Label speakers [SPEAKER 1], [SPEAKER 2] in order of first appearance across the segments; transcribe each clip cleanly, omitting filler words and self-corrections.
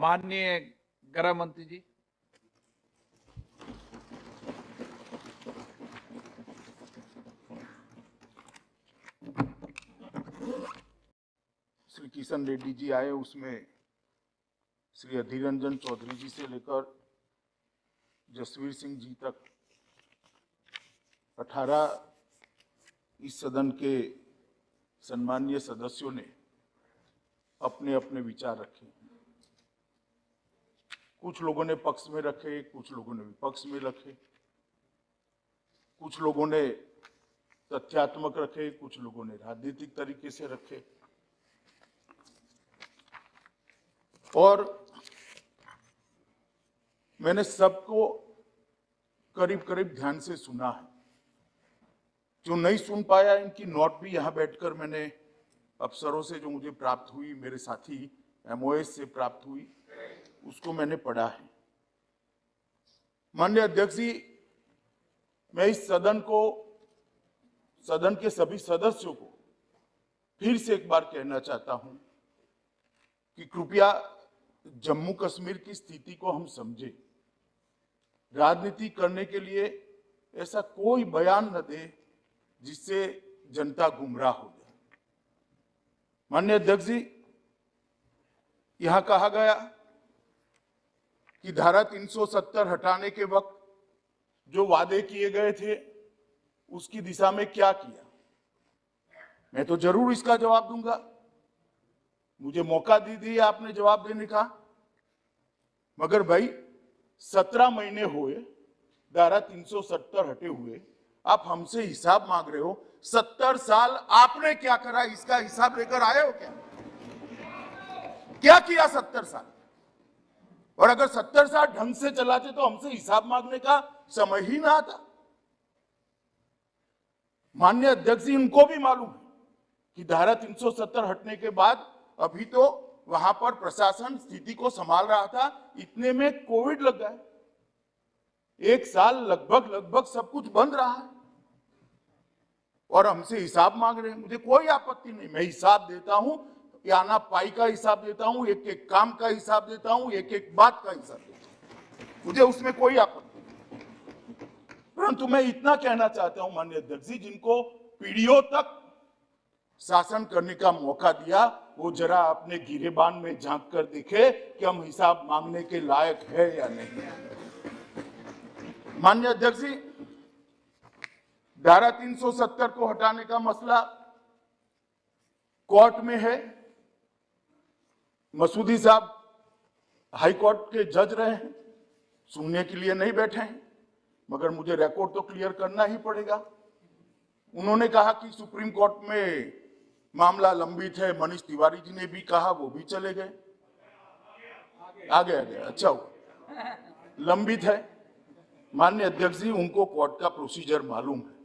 [SPEAKER 1] माननीय गृह मंत्री जी।
[SPEAKER 2] श्री किशन रेड्डी जी आए, उसमें श्री अधीर रंजन चौधरी जी से लेकर जसवीर सिंह जी तक 18 इस सदन के सम्मानीय सदस्यों ने अपने अपने विचार रखे। कुछ लोगों ने पक्ष में रखे, कुछ लोगों ने विपक्ष में रखे, कुछ लोगों ने तथ्यात्मक रखे, कुछ लोगों ने राजनीतिक तरीके से रखे। और मैंने सबको करीब करीब ध्यान से सुना है। जो नहीं सुन पाया, इनकी नोट भी यहां बैठकर मैंने अफसरों से जो मुझे प्राप्त हुई, मेरे साथी एमओएस से प्राप्त हुई, उसको मैंने पढ़ा है। माननीय अध्यक्ष जी, मैं इस सदन के सभी सदस्यों को फिर से एक बार कहना चाहता हूं कि कृपया जम्मू कश्मीर की स्थिति को हम समझें। राजनीति करने के लिए ऐसा कोई बयान न दे जिससे जनता गुमराह हो जाए। माननीय अध्यक्ष जी, यहां कहा गया कि धारा 370 हटाने के वक्त जो वादे किए गए थे उसकी दिशा में क्या किया। मैं तो जरूर इसका जवाब दूंगा, मुझे मौका दे दिया आपने जवाब देने का। मगर भाई 17 महीने हुए धारा 370 हटे हुए, आप हमसे हिसाब मांग रहे हो। 70 साल आपने क्या करा, इसका हिसाब लेकर आए हो क्या किया 70 साल? और अगर 70 साल ढंग से चलाते तो हमसे हिसाब मांगने का समय ही ना आता। माननीय अध्यक्ष जी, उनको भी मालूम है कि धारा 370 हटने के बाद अभी तो वहां पर प्रशासन स्थिति को संभाल रहा था, इतने में कोविड लग गया। 1 साल लगभग सब कुछ बंद रहा है और हमसे हिसाब मांग रहे हैं। मुझे कोई आपत्ति नहीं, मैं हिसाब देता हूं, आना पाई का हिसाब देता हूं, एक एक काम का हिसाब देता हूं, एक एक बात का हिसाब देता हूं, मुझे उसमें कोई आपत्ति नहीं। परंतु मैं इतना कहना चाहता हूं माननीय अध्यक्ष जी, जिनको पीढ़ियों तक शासन करने का मौका दिया, वो जरा अपने गिरेबान में झांक कर देखे कि हम हिसाब मांगने के लायक है या नहीं। माननीय अध्यक्ष जी, धारा 370 को हटाने का मसला कोर्ट में है। मसूदी साहब हाई कोर्ट के जज रहे हैं, सुनने के लिए नहीं बैठे हैं, मगर मुझे रिकॉर्ड तो क्लियर करना ही पड़ेगा। उन्होंने कहा कि सुप्रीम कोर्ट में मामला लंबित है। मनीष तिवारी जी ने भी कहा, वो भी चले गए, आगे अच्छा हुआ, लंबित है। माननीय अध्यक्ष जी, उनको कोर्ट का प्रोसीजर मालूम है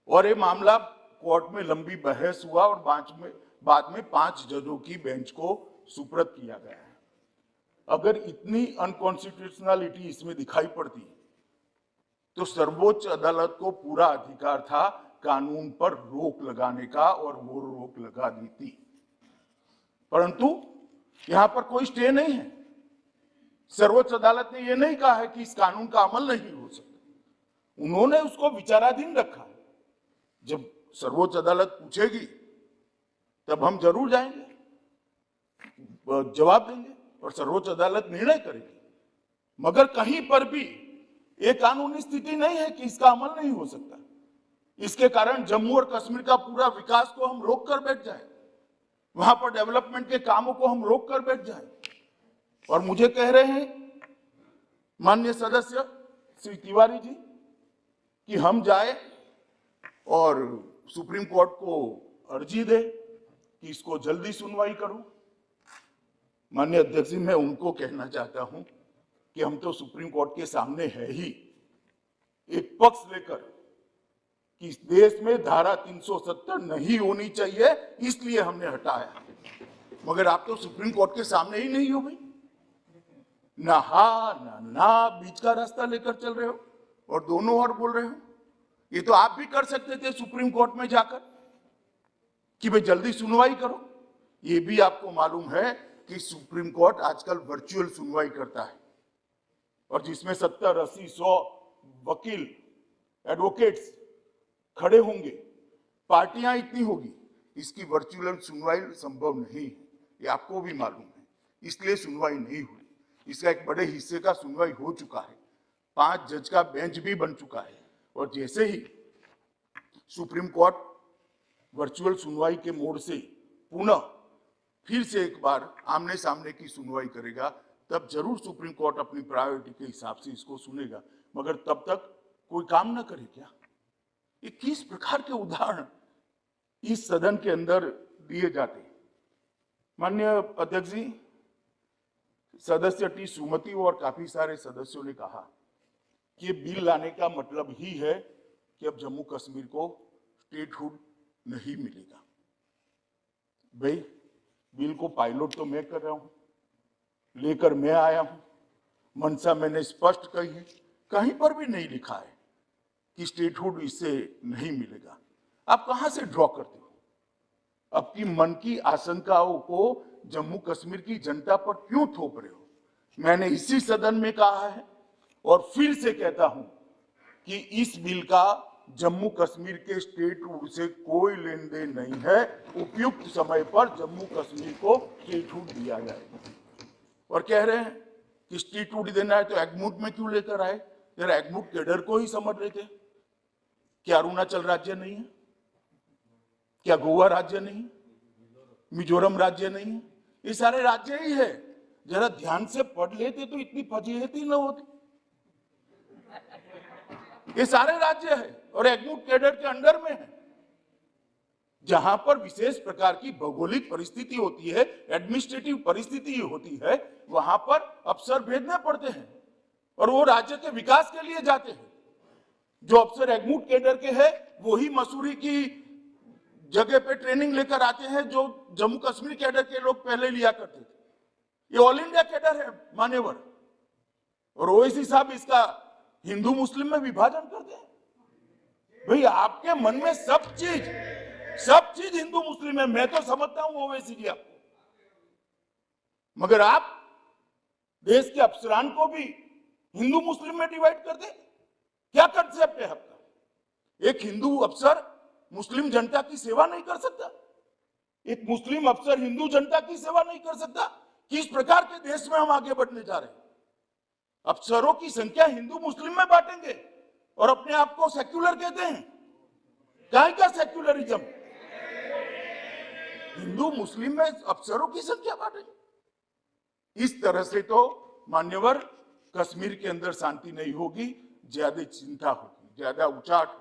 [SPEAKER 2] और ये मामला कोर्ट में लंबी बहस हुआ और बाद में 5 जजों की बेंच को सुपुर्द किया गया है। अगर इतनी अनकॉन्स्टिट्यूशनलिटी इसमें दिखाई पड़ती तो सर्वोच्च अदालत को पूरा अधिकार था कानून पर रोक लगाने का, और वो रोक लगा दी थी। परंतु यहां पर कोई स्टे नहीं है। सर्वोच्च अदालत ने यह नहीं कहा है कि इस कानून का अमल नहीं हो सकता, उन्होंने उसको विचाराधीन रखा। जब सर्वोच्च अदालत पूछेगी तब हम जरूर जाएंगे, जवाब देंगे और सर्वोच्च अदालत निर्णय करेगी। मगर कहीं पर भी ये कानूनी स्थिति नहीं है कि इसका अमल नहीं हो सकता। इसके कारण जम्मू और कश्मीर का पूरा विकास को हम रोक कर बैठ जाए, वहां पर डेवलपमेंट के कामों को हम रोक कर बैठ जाए। और मुझे कह रहे हैं माननीय सदस्य श्री तिवारी जी कि हम जाए और सुप्रीम कोर्ट को अर्जी दे कि इसको जल्दी सुनवाई करो। माननीय अध्यक्ष जी, मैं उनको कहना चाहता हूं कि हम तो सुप्रीम कोर्ट के सामने है ही, एक पक्ष लेकर कि इस देश में धारा 370 नहीं होनी चाहिए, इसलिए हमने हटाया। मगर आप तो सुप्रीम कोर्ट के सामने ही नहीं हो भाई, ना हा ना बीच का रास्ता लेकर चल रहे हो और दोनों ओर बोल रहे हो। ये तो आप भी कर सकते थे सुप्रीम कोर्ट में जाकर कि भाई जल्दी सुनवाई करो। ये भी आपको मालूम है कि सुप्रीम कोर्ट आजकल वर्चुअल सुनवाई करता है और जिसमें 70, 80, 100 वकील, एडवोकेट्स खड़े होंगे, पार्टियां इतनी होगी, इसकी वर्चुअल सुनवाई संभव नहीं है, ये आपको भी मालूम है, इसलिए सुनवाई नहीं हुई। इसका एक बड़े हिस्से का सुनवाई हो चुका है, 5 जज का बेंच भी बन चुका है और जैसे ही सुप्रीम कोर्ट वर्चुअल सुनवाई के मोड से पुनः फिर से एक बार आमने सामने की सुनवाई करेगा, तब जरूर सुप्रीम कोर्ट अपनी प्रायोरिटी के हिसाब से इसको सुनेगा, मगर तब तक कोई काम ना करे क्या? ये किस प्रकार के उदाहरण इस सदन के अंदर दिए जाते हैं? माननीय अध्यक्ष जी, सदस्य टी सुमति और काफी सारे सदस्यों ने कहा कि ये बिल लाने का मतलब ही है कि अब जम्मू कश्मीर को स्टेटहुड नहीं मिलेगा। भाई, बिल को पायलट तो मैं कर रहा हूं, लेकर मैं आया हूं, मंशा मैंने स्पष्ट कही है, कहीं पर भी नहीं लिखा है कि स्टेटहुड इससे नहीं मिलेगा। आप कहां से ड्रॉ करते हो? आपकी मन की आशंकाओं को जम्मू कश्मीर की जनता पर क्यों थोप रहे हो? मैंने इसी सदन में कहा है और फिर से कहता हूं कि इस बिल का जम्मू कश्मीर के स्टेटहुड से कोई लेन देन नहीं है। उपयुक्त समय पर जम्मू कश्मीर को स्टेटहुड दिया जाएगा। और कह रहे हैं कि स्टेटहुड देना है तो एग्मूट में क्यों लेकर आए? जरा एग्मूट कैडर को ही समझ लेते। क्या अरुणाचल राज्य नहीं है? क्या गोवा राज्य नहीं? मिजोरम राज्य नहीं है? ये सारे राज्य ही है। जरा ध्यान से पढ़ लेते तो इतनी फजीहत ही न होती। ये सारे राज्य है और एग्मूट कैडर के अंडर में है। जहां पर विशेष प्रकार की भौगोलिक परिस्थिति होती है, एडमिनिस्ट्रेटिव परिस्थिति होती है, वहां पर अफसर भेजने पड़ते हैं और वो राज्य के विकास के लिए जाते हैं। जो अफसर एग्मूट कैडर के हैं, वही मसूरी की जगह पे ट्रेनिंग लेकर आते हैं जो जम्मू कश्मीर कैडर के लोग पहले लिया करते थे। ये ऑल इंडिया कैडर है मान्यवर। और ओवैसी साहब इसका हिंदू मुस्लिम में विभाजन करते हैं। भाई, आपके मन में सब चीज हिंदू मुस्लिम है, मैं तो समझता हूं ओवैसी जी आपको, मगर आप देश के अफसरान को भी हिंदू मुस्लिम में डिवाइड कर दे। क्या कंसेप्ट है आपका? एक हिंदू अफसर मुस्लिम जनता की सेवा नहीं कर सकता? एक मुस्लिम अफसर हिंदू जनता की सेवा नहीं कर सकता? किस प्रकार के देश में हम आगे बढ़ने जा रहे हैं? अफसरों की संख्या हिंदू मुस्लिम में बांटेंगे और अपने आप को सेक्युलर कहते हैं। क्या का सेक्युलरिज्म? हिंदू मुस्लिम में अफसरों की संख्या बांटेंगे। इस तरह से तो मान्यवर कश्मीर के अंदर शांति नहीं होगी, ज्यादा चिंता होगी, ज्यादा उचाट होगी,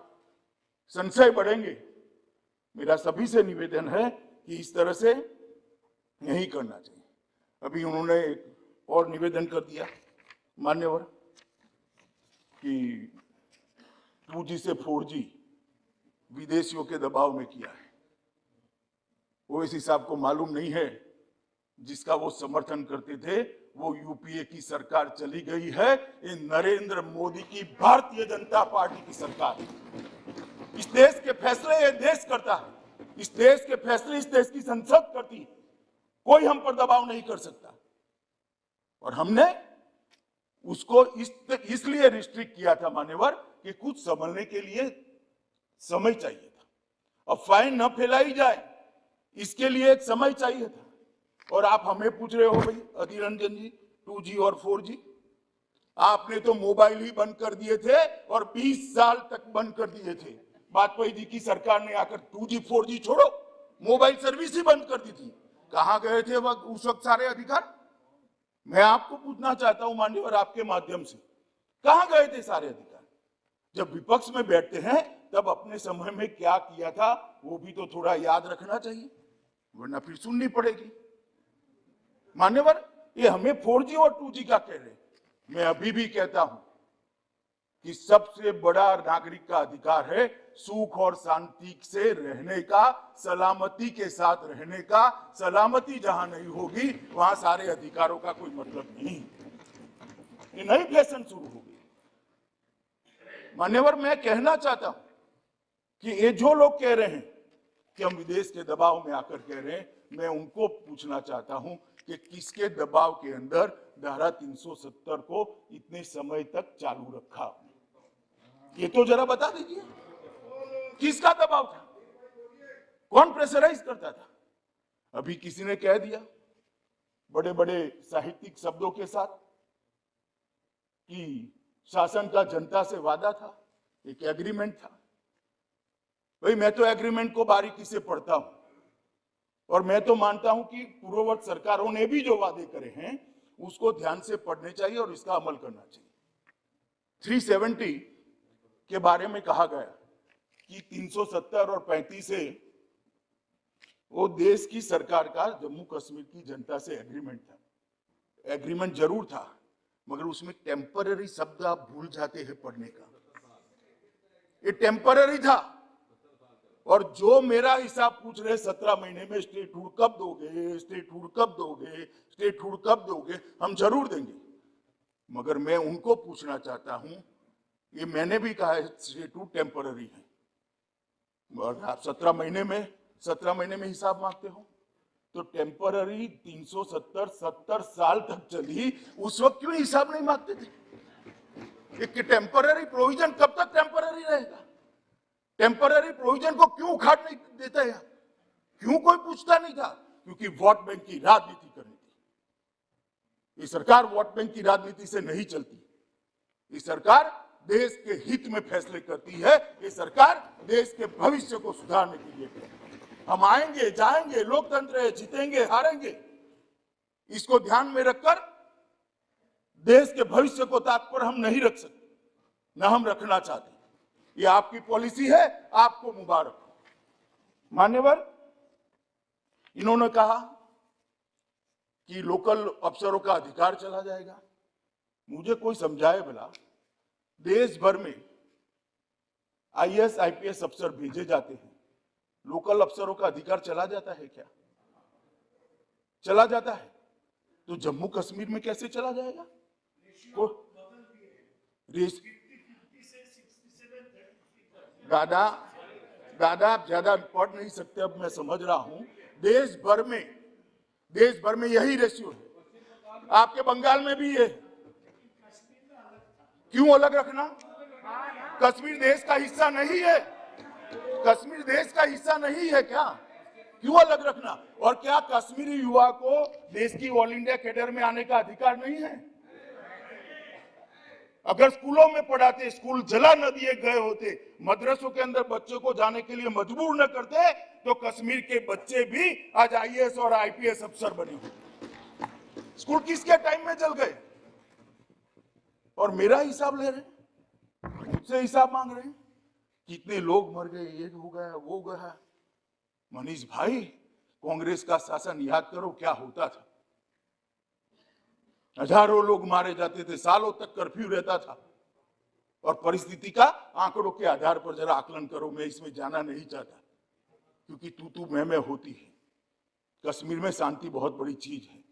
[SPEAKER 2] संशय बढ़ेंगे। मेरा सभी से निवेदन है कि इस तरह से नहीं करना चाहिए। अभी उन्होंने एक और निवेदन कर दिया मान्यवर कि 2G से 4G विदेशियों के दबाव में किया है। ओवैसी साहब को मालूम नहीं है, जिसका वो समर्थन करते थे वो यूपीए की सरकार चली गई है। ये नरेंद्र मोदी की भारतीय जनता पार्टी की सरकार है। इस देश के फैसले ये देश करता है, इस देश के फैसले इस देश की संसद करती है। कोई हम पर दबाव नहीं कर सकता। और हमने उसको इसलिए रिस्ट्रिक्ट किया था मान्यवर कि कुछ संभलने के लिए समय चाहिए था। अब फाइन न फैलाई जाए, इसके लिए एक समय चाहिए था। और आप हमें पूछ रहे हो भाई अधीर रंजन जी, 2G और 4G, आपने तो मोबाइल ही बंद कर दिए थे और 20 साल तक बंद कर दिए थे। वाजपेयी जी की सरकार ने आकर 2G 4G छोड़ो, मोबाइल सर्विस ही बंद कर दी थी। कहां गए थे उस वक्त सारे अधिकार? मैं आपको पूछना चाहता हूं माननीय आपके माध्यम से, कहां गए थे सारे अधिकार? जब विपक्ष में बैठते हैं तब अपने समय में क्या किया था वो भी तो थोड़ा याद रखना चाहिए, वरना फिर सुननी पड़ेगी। मान्यवर, ये हमें 4G और 2G का कह रहे, मैं अभी भी कहता हूं कि सबसे बड़ा नागरिक का अधिकार है सुख और शांति से रहने का, सलामती के साथ रहने का। सलामती जहां नहीं होगी वहां सारे अधिकारों का कोई मतलब नहीं। ये नई फैशन शुरू होगी। मान्यवर, मैं कहना चाहता हूं कि ये जो लोग कह रहे हैं कि हम विदेश के दबाव में आकर कह रहे हैं, मैं उनको पूछना चाहता हूं कि किसके दबाव के अंदर धारा 370 को इतने समय तक चालू रखा। ये तो जरा बता दीजिए, किसका दबाव था, कौन प्रेशराइज करता था? अभी किसी ने कह दिया बड़े बड़े साहित्यिक शब्दों के साथ कि शासन का जनता से वादा था, एक एग्रीमेंट था। भाई मैं तो एग्रीमेंट को बारीकी से पढ़ता हूं और मैं तो मानता हूं कि पूर्ववर्ती सरकारों ने भी जो वादे करे हैं उसको ध्यान से पढ़ने चाहिए और इसका अमल करना चाहिए। 370 के बारे में कहा गया कि 370 और 35 से वो देश की सरकार का जम्मू कश्मीर की जनता से एग्रीमेंट था। एग्रीमेंट जरूर था, मगर उसमें टेम्पररी शब्द आप भूल जाते हैं पढ़ने का। ये टेम्पररी था। और जो मेरा हिसाब पूछ रहे 17 महीने में स्टेटहुड कब दोगे, स्टेटहुड कब दोगे, स्टेटहुड कब दोगे, हम जरूर देंगे। मगर मैं उनको पूछना चाहता हूं, ये मैंने भी कहा है स्टेटहुड टेम्पररी है, और आप 17 महीने में हिसाब मांगते हो तो टेम्पररी 370 साल तक चली, उस वक्त क्यों हिसाब नहीं मांगते थे? एक टेम्पररी प्रोविजन कब तक टेम्पररी रहेगा? टेम्पररी प्रोविजन को क्यों उखाड़ नहीं देता है? क्यों कोई पूछता नहीं था? क्योंकि वोट बैंक की राजनीति करनी थी। ये सरकार वोट बैंक की राजनीति से नहीं चलती। ये सरकार देश के हित में फैसले करती है। ये सरकार देश के भविष्य को सुधारने के लिए करती है। हम आएंगे जाएंगे, लोकतंत्र है, जीतेंगे हारेंगे, इसको ध्यान में रखकर देश के भविष्य को ताक पर हम नहीं रख सकते, न हम रखना चाहते। ये आपकी पॉलिसी है, आपको मुबारक। मान्यवर, इन्होंने कहा कि लोकल अफसरों का अधिकार चला जाएगा। मुझे कोई समझाए भला, देश भर में आईएएस आईपीएस अफसर भेजे जाते हैं, लोकल अफसरों का अधिकार चला जाता है क्या? चला जाता है तो जम्मू कश्मीर में कैसे चला जाएगा? दादा आप ज्यादा पढ़ नहीं सकते, अब मैं समझ रहा हूं। देश भर में यही रेशियो है। आपके बंगाल में भी है। क्यों अलग रखना? कश्मीर देश का हिस्सा नहीं है? कश्मीर देश का हिस्सा नहीं है क्या? क्यों अलग रखना? और क्या कश्मीरी युवा को देश की ऑल इंडिया कैडर में आने का अधिकार नहीं है? अगर स्कूलों में पढ़ाते, स्कूल जला न दिए गए होते, मदरसों के अंदर बच्चों को जाने के लिए मजबूर न करते, तो कश्मीर के बच्चे भी आज आईएएस और आईपीएस अफसर बने होते। स्कूल किसके टाइम में जल गए? और मेरा हिसाब ले रहे हैं, मुझसे हिसाब मांग रहे हैं, कितने लोग मर गए, ये हो गया वो गया। मनीष भाई, कांग्रेस का शासन याद करो क्या होता था। हजारों लोग मारे जाते थे, सालों तक कर्फ्यू रहता था। और परिस्थिति का आंकड़ों के आधार पर जरा आकलन करो। मैं इसमें जाना नहीं चाहता, क्योंकि तू मैं होती है। कश्मीर में शांति बहुत बड़ी चीज है,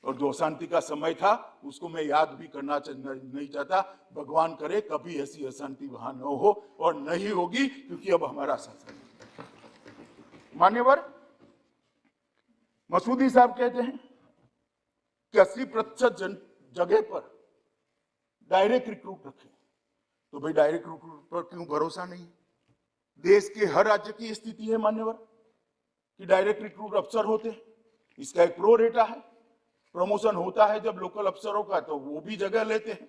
[SPEAKER 2] और जो अशांति का समय था उसको मैं याद भी करना नहीं चाहता। भगवान करे कभी ऐसी अशांति वहां न हो, और नहीं होगी, क्योंकि अब हमारा शासन। मान्यवर, मसूदी साहब कहते हैं कि 80% जगह पर डायरेक्ट रिक्रूट रखें। तो भाई डायरेक्ट रिक्रूट पर क्यों भरोसा नहीं? देश के हर राज्य की स्थिति है मान्यवर कि डायरेक्ट रिक्रूट अफसर होते हैं। इसका एक प्रो रेटा है, प्रमोशन होता है जब लोकल अफसरों का, तो वो भी जगह लेते हैं।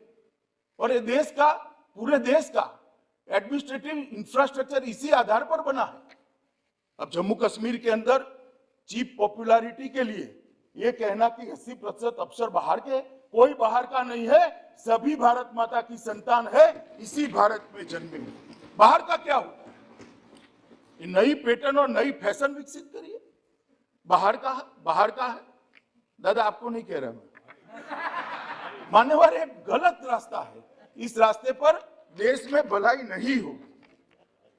[SPEAKER 2] और ये देश का, पूरे देश का एडमिनिस्ट्रेटिव इंफ्रास्ट्रक्चर इसी आधार पर बना है। अब जम्मू कश्मीर के अंदर चीप पॉपुलैरिटी के लिए ये कहना कि 80% अफसर बाहर के, कोई बाहर का नहीं है, सभी भारत माता की संतान है, इसी भारत में जन्मे। बाहर का क्या होता है? नई पैटर्न और नई फैशन विकसित करिए। बाहर का है। दादा आपको नहीं कह रहा मैं। मान्यवर, एक गलत रास्ता है। इस रास्ते पर देश में भलाई नहीं होगी।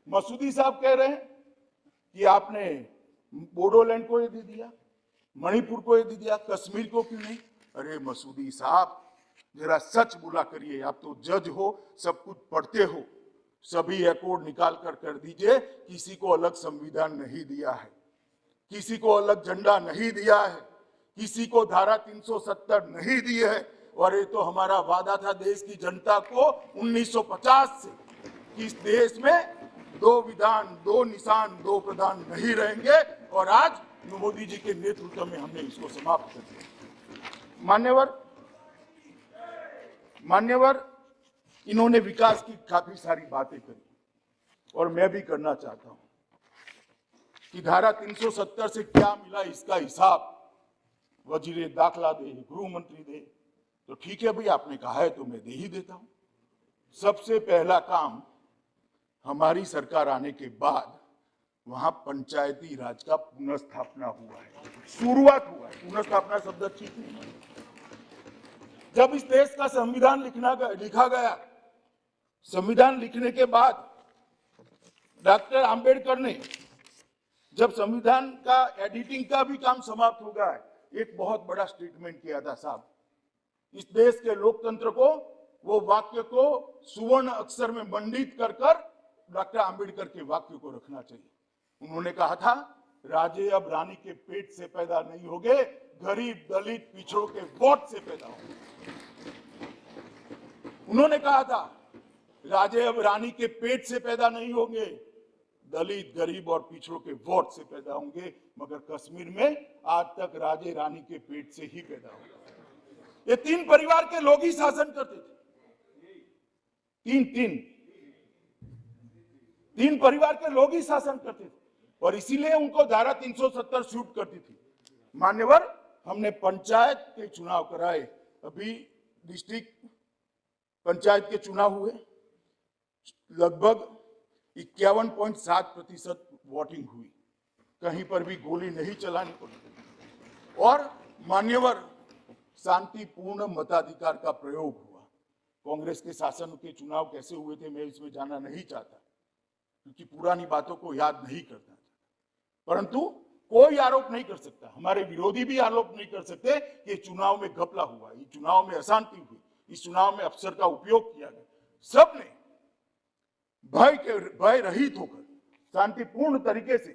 [SPEAKER 2] मसूदी साहब कह रहे हैं कि आपने बोडोलैंड को ये दे दिया, मणिपुर को ये दे दिया, कश्मीर को क्यों नहीं? अरे मसूदी साहब, जरा सच बोला करिए। आप तो जज हो, सब कुछ पढ़ते हो। सभी अकॉर्ड निकाल कर दीजिए। किसी को अलग संविधान नहीं दिया है, किसी को अलग झंडा नहीं दिया है, किसी को धारा 370 नहीं दी है। और ये तो हमारा वादा था देश की जनता को 1950 से कि इस देश में 2 विधान, 2 निशान, 2 प्रधान नहीं रहेंगे। और आज मोदी जी के नेतृत्व में हमने इसको समाप्त कर दिया। मान्यवर, इन्होंने विकास की काफी सारी बातें करी और मैं भी करना चाहता हूं कि धारा 370 से क्या मिला इसका हिसाब वजीर दाखिला दे, गृह मंत्री दे। तो ठीक है भाई, आपने कहा है तो मैं दे ही देता हूं। सबसे पहला काम हमारी सरकार आने के बाद वहां पंचायती राज का पुनर्स्थापना हुआ है, शुरुआत हुआ है। पुनर्स्थापना शब्द ठीक नहीं है। जब इस देश का संविधान लिखा गया, संविधान लिखने के बाद डॉक्टर आंबेडकर ने जब संविधान का एडिटिंग का भी काम समाप्त हो गया है, एक बहुत बड़ा स्टेटमेंट किया था साहब, इस देश के लोकतंत्र को, वो वाक्य को सुवर्ण अक्षर में मंडित कर डॉक्टर आंबेडकर के वाक्य को रखना चाहिए। उन्होंने कहा था, राजे अब रानी के पेट से पैदा नहीं होंगे, गरीब दलित पिछड़ों के वोट से पैदा होंगे। उन्होंने कहा था, राजे अब रानी के पेट से पैदा नहीं होंगे, दलित गरीब और पिछड़ों के वोट से पैदा होंगे। मगर कश्मीर में आज तक राजे रानी के पेट से ही पैदा होगा। ये 3 परिवार के लोग ही शासन करते थे। तीन परिवार के लोग ही शासन करते थे और इसीलिए उनको धारा 370 शूट करती थी। मान्यवर, हमने पंचायत के चुनाव कराए, अभी डिस्ट्रिक्ट पंचायत के चुनाव हुए, लगभग 51.7% वोटिंग हुई, कहीं पर भी गोली नहीं चलानी पड़ी और मान्यवर शांतिपूर्ण मताधिकार का प्रयोग हुआ। कांग्रेस के शासन के चुनाव कैसे हुए थे मैं इसमें जाना नहीं चाहता, क्योंकि पुरानी बातों को याद नहीं करना चाहता। परंतु कोई आरोप नहीं कर सकता, हमारे विरोधी भी आरोप नहीं कर सकते कि चुनाव में घपला हुआ, इस चुनाव में अशांति हुई, इस चुनाव में अफसर का उपयोग किया गया। सबने भय रहित होकर शांतिपूर्ण तरीके से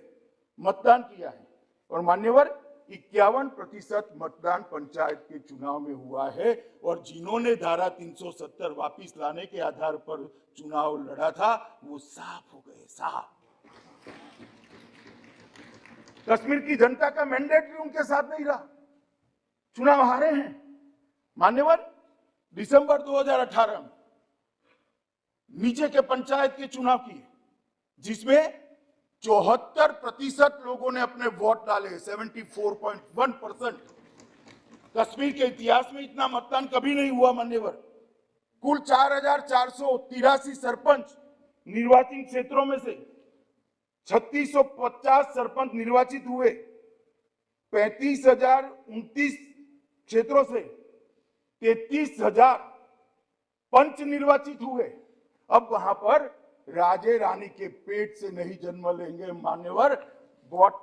[SPEAKER 2] मतदान किया है और मान्यवर 51% मतदान पंचायत के चुनाव में हुआ है। और जिन्होंने धारा 370 वापिस लाने के आधार पर चुनाव लड़ा था वो साफ हो गए, साफ। कश्मीर की जनता का मैंडेट भी उनके साथ नहीं रहा, चुनाव हारे हैं। मान्यवर, दिसंबर 2018 में नीचे के पंचायत के चुनाव किए, जिसमें 74% लोगों ने अपने वोट डाले, 74.1%। कश्मीर के इतिहास में इतना मतदान कभी नहीं हुआ मान्यवर। कुल 4483 सरपंच निर्वाचित क्षेत्रों में से 3650 सरपंच निर्वाचित हुए, 35,029 क्षेत्रों से 33,000 पंच निर्वाचित हुए। अब वहां पर राजे रानी के पेट से नहीं जन्म लेंगे मान्यवर, वोट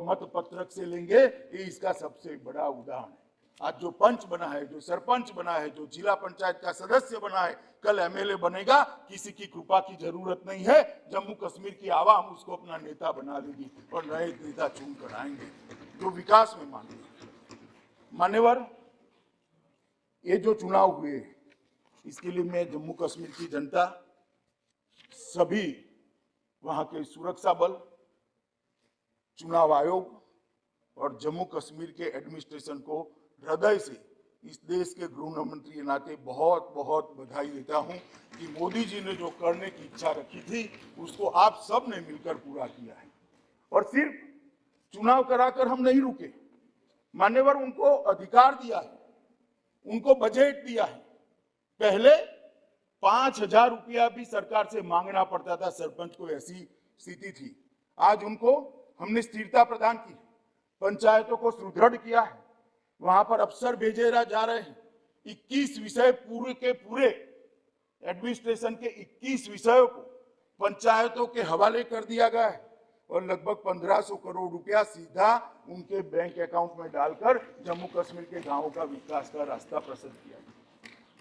[SPEAKER 2] मत पत्रक से लेंगे। ये इसका सबसे बड़ा उदाहरण है। आज जो पंच बना है, जो सरपंच बना है, जो जिला पंचायत का सदस्य बना है, कल एमएलए बनेगा। किसी की कृपा की जरूरत नहीं है। जम्मू कश्मीर की आवाम उसको अपना नेता बना लेगी और नए नेता चुन कर आएंगे जो विकास में मानेंगे। मान्यवर, ये जो चुनाव हुए, इसके लिए मैं जम्मू कश्मीर की जनता, सभी वहां के सुरक्षा बल, चुनाव आयोग और जम्मू कश्मीर के एडमिनिस्ट्रेशन को हृदय से इस देश के गृह मंत्री के नाते बहुत बहुत बधाई देता हूं कि मोदी जी ने जो करने की इच्छा रखी थी उसको आप सब ने मिलकर पूरा किया है। और सिर्फ चुनाव कराकर हम नहीं रुके मान्यवर, उनको अधिकार दिया है, उनको बजट दिया है। पहले 5,000 रुपया भी सरकार से मांगना पड़ता था सरपंच को, ऐसी स्थिति थी। आज उनको हमने स्थिरता प्रदान की, पंचायतों को सुदृढ़ किया है, वहां पर अफसर भेजे जा रहे हैं। 21 विषय पूरे के पूरे एडमिनिस्ट्रेशन के 21 विषयों को पंचायतों के हवाले कर दिया गया है और लगभग 1500 करोड़ रुपया सीधा उनके बैंक अकाउंट में डालकर जम्मू कश्मीर के गांवों का विकास का रास्ता प्रशस्त किया गया।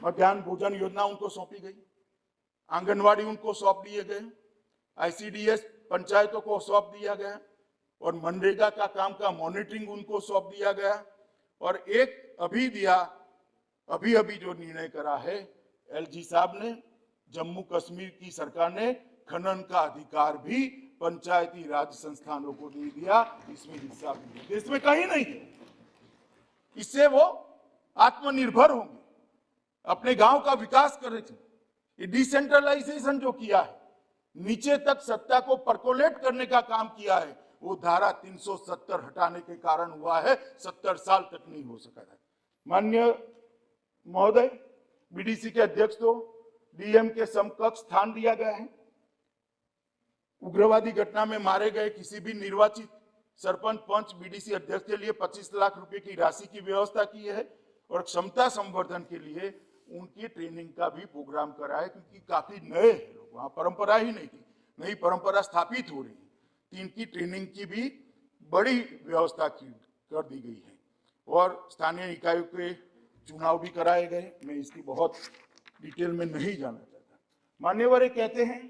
[SPEAKER 2] मध्याह्न भोजन योजना उनको सौंपी गई, आंगनवाड़ी उनको सौंप दिए गए, ICDS पंचायतों को सौंप दिया गया और मनरेगा का काम का मॉनिटरिंग उनको सौंप दिया गया। और एक अभी अभी जो निर्णय करा है एलजी साहब ने, जम्मू कश्मीर की सरकार ने खनन का अधिकार भी पंचायती राज संस्थानों को दे दिया, इसमें हिस्सा भी देश में कहीं नहीं है। इससे वो आत्मनिर्भर होंगे, अपने गांव का विकास करेंगे। ये डिसेंट्रलाइजेशन जो किया है, नीचे तक सत्ता को परकोलेट करने का काम किया है, वो धारा 370 हटाने के कारण हुआ है। 70 साल तक नहीं हो सका था। माननीय महोदय, बीडीसी के अध्यक्ष को डीएम के समकक्ष स्थान दिया गया है। उग्रवादी घटना में मारे गए किसी भी निर्वाचित सरपंच, पंच, बीडीसी अध्यक्ष के लिए 25 लाख रुपए की राशि की व्यवस्था की है और क्षमता संवर्धन के लिए उनकी ट्रेनिंग का भी प्रोग्राम करा है, क्योंकि काफी नए हैं लोग, वहां परंपरा ही नहीं थी, नई परंपरा स्थापित हो रही है। तो इनकी ट्रेनिंग की भी बड़ी व्यवस्था कर दी गई है और स्थानीय निकायों के चुनाव भी कराए गए। मैं इसकी बहुत डिटेल में नहीं जाना चाहता। मान्यवर कहते हैं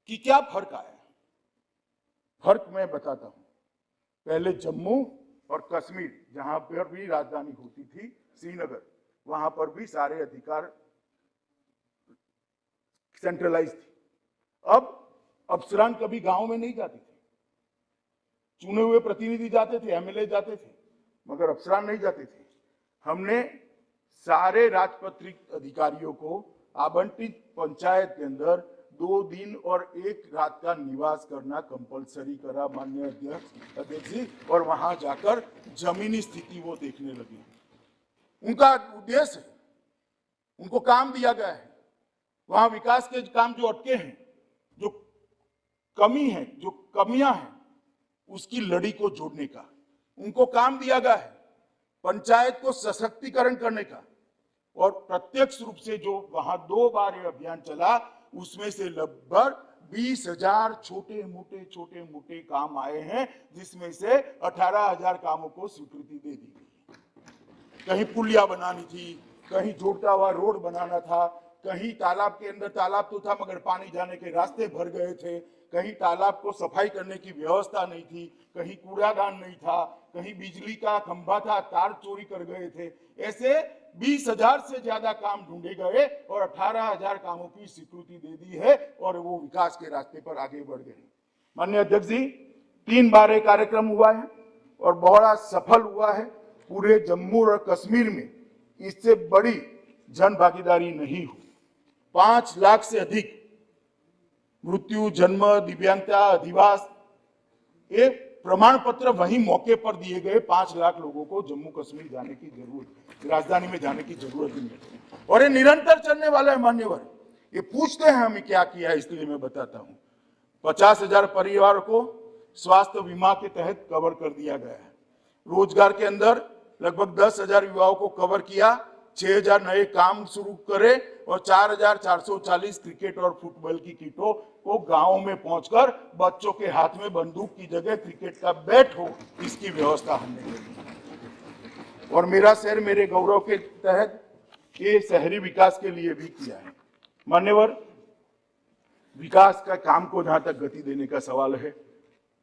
[SPEAKER 2] कि क्या फर्क आया। फर्क मैं बताता हूं। पहले जम्मू और कश्मीर, जहां पर भी राजधानी होती थी श्रीनगर, वहां पर भी सारे अधिकार सेंट्रलाइज थी। अब अफसरान कभी गांव में नहीं जाती थी, चुने हुए प्रतिनिधि जाते थे, एमएलए जाते थे, मगर अफसरान नहीं जाते थे। हमने सारे राजपत्रित अधिकारियों को आवंटित पंचायत के अंदर 2 दिन और 1 रात का निवास करना कंपलसरी करा, माननीय अध्यक्ष जी, और वहां जाकर जमीनी स्थिति वो देखने लगे। उनका उद्देश्य है, उनको काम दिया गया है, वहां विकास के काम जो अटके हैं, जो कमी है, जो कमियां हैं, उसकी लड़ी को जोड़ने का उनको काम दिया गया है, पंचायत को सशक्तिकरण करने का। और प्रत्यक्ष रूप से जो वहां 2 बार ये अभियान चला, उसमें से लगभग 20,000 छोटे मोटे काम आए हैं, जिसमें से 18,000 कामों को स्वीकृति दे दी गई। कहीं पुलिया बनानी थी, कहीं जोड़ता हुआ रोड बनाना था, कहीं तालाब के अंदर तालाब तो था मगर पानी जाने के रास्ते भर गए थे, कहीं तालाब को सफाई करने की व्यवस्था नहीं थी, कहीं कूड़ादान नहीं था, कहीं बिजली का खंभा था, तार चोरी कर गए थे। ऐसे 20,000 से ज्यादा काम ढूंढे गए और 18,000 कामों की स्वीकृति दे दी है और वो विकास के रास्ते पर आगे बढ़ गए। माननीय अध्यक्ष जी, 3 बार ये कार्यक्रम हुआ है और बहुत सफल हुआ है। पूरे जम्मू और कश्मीर में इससे बड़ी जन भागीदारी नहीं हुई। 5 लाख से अधिक मृत्यु, जन्म, दिव्यांगता, अधिवास, ये प्रमाण पत्र वही मौके पर दिए गए। 5 लाख लोगों को जम्मू कश्मीर जाने की जरूरत, राजधानी में जाने की जरूरत नहीं है और ये निरंतर चलने वाला है। मान्यवर, ये पूछते हैं हमें क्या किया, इसलिए मैं बताता हूं। 50,000 परिवार को स्वास्थ्य बीमा के तहत कवर कर दिया गया है। रोजगार के अंदर लगभग 10,000 युवाओं को कवर किया, 6,000 नए काम शुरू करे और 4,440 क्रिकेट और फुटबॉल की किटों को गांवों में पहुंचकर बच्चों के हाथ में बंदूक की जगह क्रिकेट का बैट हो, इसकी व्यवस्था हमने की। और मेरा शहर मेरे गौरव के तहत ये शहरी विकास के लिए भी किया है। मान्यवर, विकास का काम को जहां तक गति देने का सवाल है,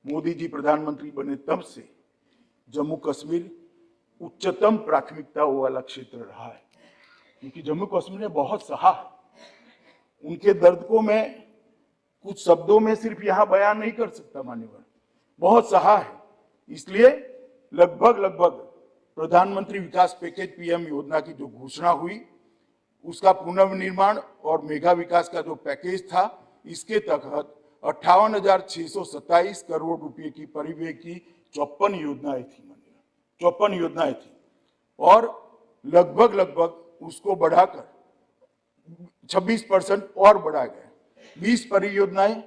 [SPEAKER 2] मोदी जी प्रधानमंत्री बने तब से जम्मू कश्मीर उच्चतम प्राथमिकता वाला क्षेत्र रहा है, क्योंकि जम्मू कश्मीर ने बहुत सहा है। उनके दर्द को मैं कुछ शब्दों में सिर्फ यहां बयान नहीं कर सकता। मान्यवर, बहुत सहा है। इसलिए लगभग प्रधानमंत्री विकास पैकेज पीएम योजना की जो घोषणा हुई, उसका पुनर्निर्माण और मेगा विकास का जो पैकेज था, इसके तहत 58,627 करोड़ रुपए की परिव्यय की 54 योजनाएं थी। 54 योजनाएं थी और लगभग उसको बढ़ाकर 26% और बढ़ा गया। 20 परियोजनाएं,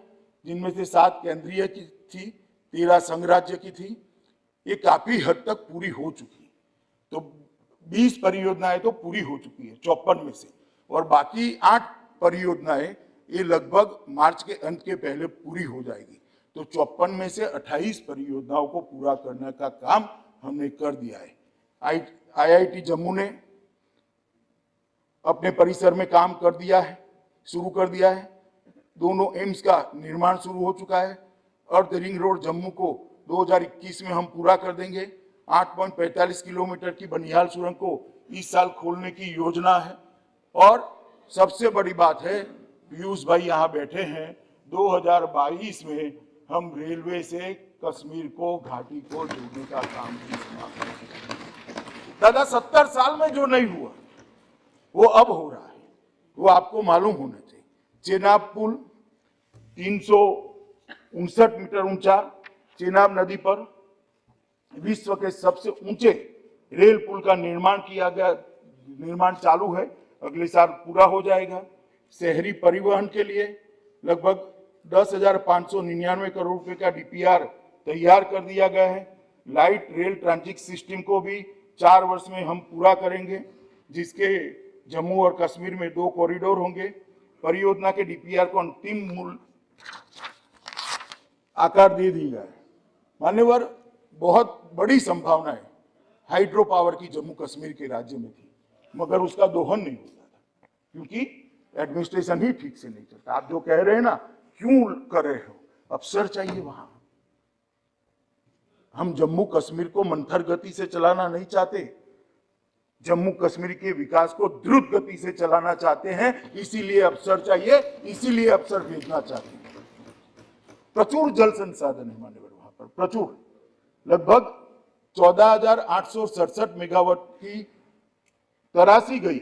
[SPEAKER 2] जिनमें से 7 केंद्रीय की थी, 13 संघ राज्य की थी, ये काफी हद तक पूरी हो चुकी है। तो 20 परियोजनाएं तो पूरी हो चुकी है 54 में से, और बाकी 8 परियोजनाएं ये लगभग मार्च के अंत के पहले पूरी हो जाएगी। तो 54 में से 28 परियोजनाओं को पूरा करने का काम हमने कर दिया है। आईआईटी जम्मू ने अपने परिसर में काम कर दिया है, शुरू कर दिया है। दोनों एम्स का निर्माण शुरू हो चुका है। अर्ध रिंग रोड जम्मू को 2021 में हम पूरा कर देंगे 8.45 किलोमीटर की बनिहाल सुरंग को इस साल खोलने की योजना है। और सबसे बड़ी बात है, पीयूष भाई यहाँ बैठे हैं, 2022 में हम रेलवे से कश्मीर को, घाटी को जोड़ने का काम भी समाप्त करेंगे। दादा 70 साल में जो नहीं हुआ वो अब हो रहा है, वो आपको मालूम होना चाहिए। चेनाब पुल 359 मीटर ऊंचा चेनाब नदी पर विश्व के सबसे ऊंचे रेल पुल का निर्माण किया गया, निर्माण चालू है, अगले साल पूरा हो जाएगा। शहरी परिवहन के लिए लगभग 10,599 करोड़ रुपए का डीपीआर तैयार कर दिया गया है। लाइट रेल ट्रांजिट सिस्टम को भी 4 वर्ष में हम पूरा करेंगे, जिसके जम्मू और कश्मीर में 2 कॉरिडोर होंगे। परियोजना के डीपीआर को अंतिम मूल आकार दे दी गया है। मान्यवर, बहुत बड़ी संभावनाएं हाइड्रो पावर की जम्मू कश्मीर के राज्य में थी, मगर उसका दोहन नहीं होता था क्योंकि एडमिनिस्ट्रेशन ही ठीक से नहीं चलता। आप जो कह रहे हैं ना, क्यों कर रहे हो, अफसर चाहिए वहां। हम जम्मू कश्मीर को मंथर गति से चलाना नहीं चाहते, जम्मू कश्मीर के विकास को द्रुत गति से चलाना चाहते हैं, इसीलिए अफसर चाहिए, इसीलिए अफसर भेजना चाहते हैं। प्रचुर जल संसाधन है मान्यवर वहां पर, प्रचुर, लगभग 14,867 मेगावाट की तराशी गई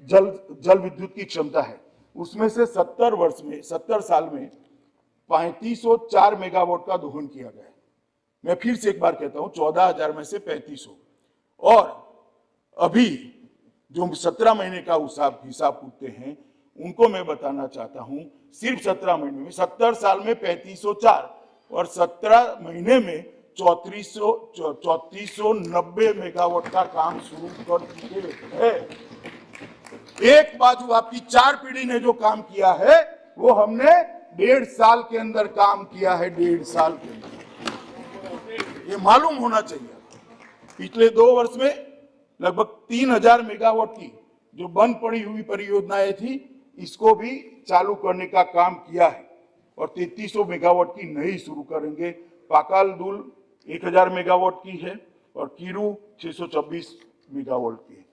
[SPEAKER 2] जल विद्युत की क्षमता है। उसमें से 70 साल में 3504 मेगावाट का दोहन किया गया है। मैं फिर से एक बार कहता हूं, 14,000 में से 3500, और अभी जो 17 महीने का हिसाब पूछते हैं, उनको मैं बताना चाहता हूं, सिर्फ 17 महीने में 70 साल में 3504 और 17 महीने में 3490 मेगावाट का काम शुरू कर चुके हैं। एक बाजू आपकी 4 पीढ़ी ने जो काम किया है, वो हमने 1.5 साल के अंदर काम किया है, 1.5 साल के अंदर। ये मालूम होना चाहिए। पिछले 2 वर्ष में लगभग 3000 मेगावाट की जो बंद पड़ी हुई परियोजनाएं थी, इसको भी चालू करने का काम किया है और 3300 मेगावाट की नई शुरू करेंगे। पाकाल दुल 1000 मेगावाट की है और कीरू 624 मेगावाट की है।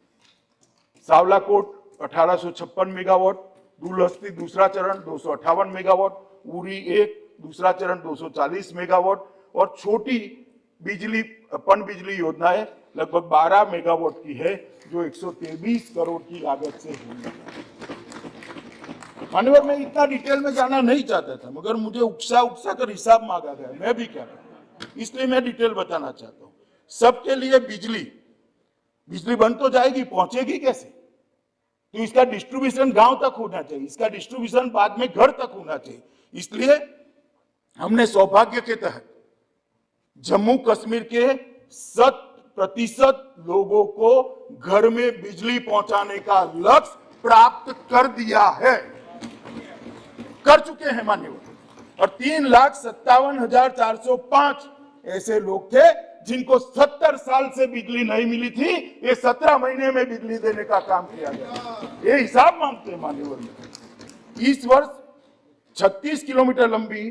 [SPEAKER 2] सावलाकोट 1856 मेगावाट, दुलहस्ती दूसरा चरण 258 मेगावाट, उरी 1 दूसरा चरण 240 मेगावाट और छोटी बिजली पन बिजली योजनाएं लगभग 12 मेगावाट की है, जो 123 करोड़ की लागत से हुई। मान्यवर, मैं इतना डिटेल में जाना नहीं चाहता था, मगर मुझे उकसा कर हिसाब मांगा गया, मैं भी क्या करूं, इसलिए मैं डिटेल बताना चाहता हूं। सबके लिए बिजली बंद तो जाएगी, पहुंचेगी कैसे? तो इसका डिस्ट्रीब्यूशन गांव तक होना चाहिए, इसका डिस्ट्रीब्यूशन बाद में घर तक होना चाहिए। इसलिए हमने सौभाग्य के तहत जम्मू कश्मीर के 100% लोगों को घर में बिजली पहुंचाने का लक्ष्य प्राप्त कर दिया है, कर चुके हैं मान्यवर। और 3,57,405 ऐसे लोग थे जिनको 70 साल से बिजली नहीं मिली थी, ये 17 महीने में बिजली देने का काम किया गया। ये हिसाब मांगते हैं मान्यवर। इस वर्ष 36 किलोमीटर लंबी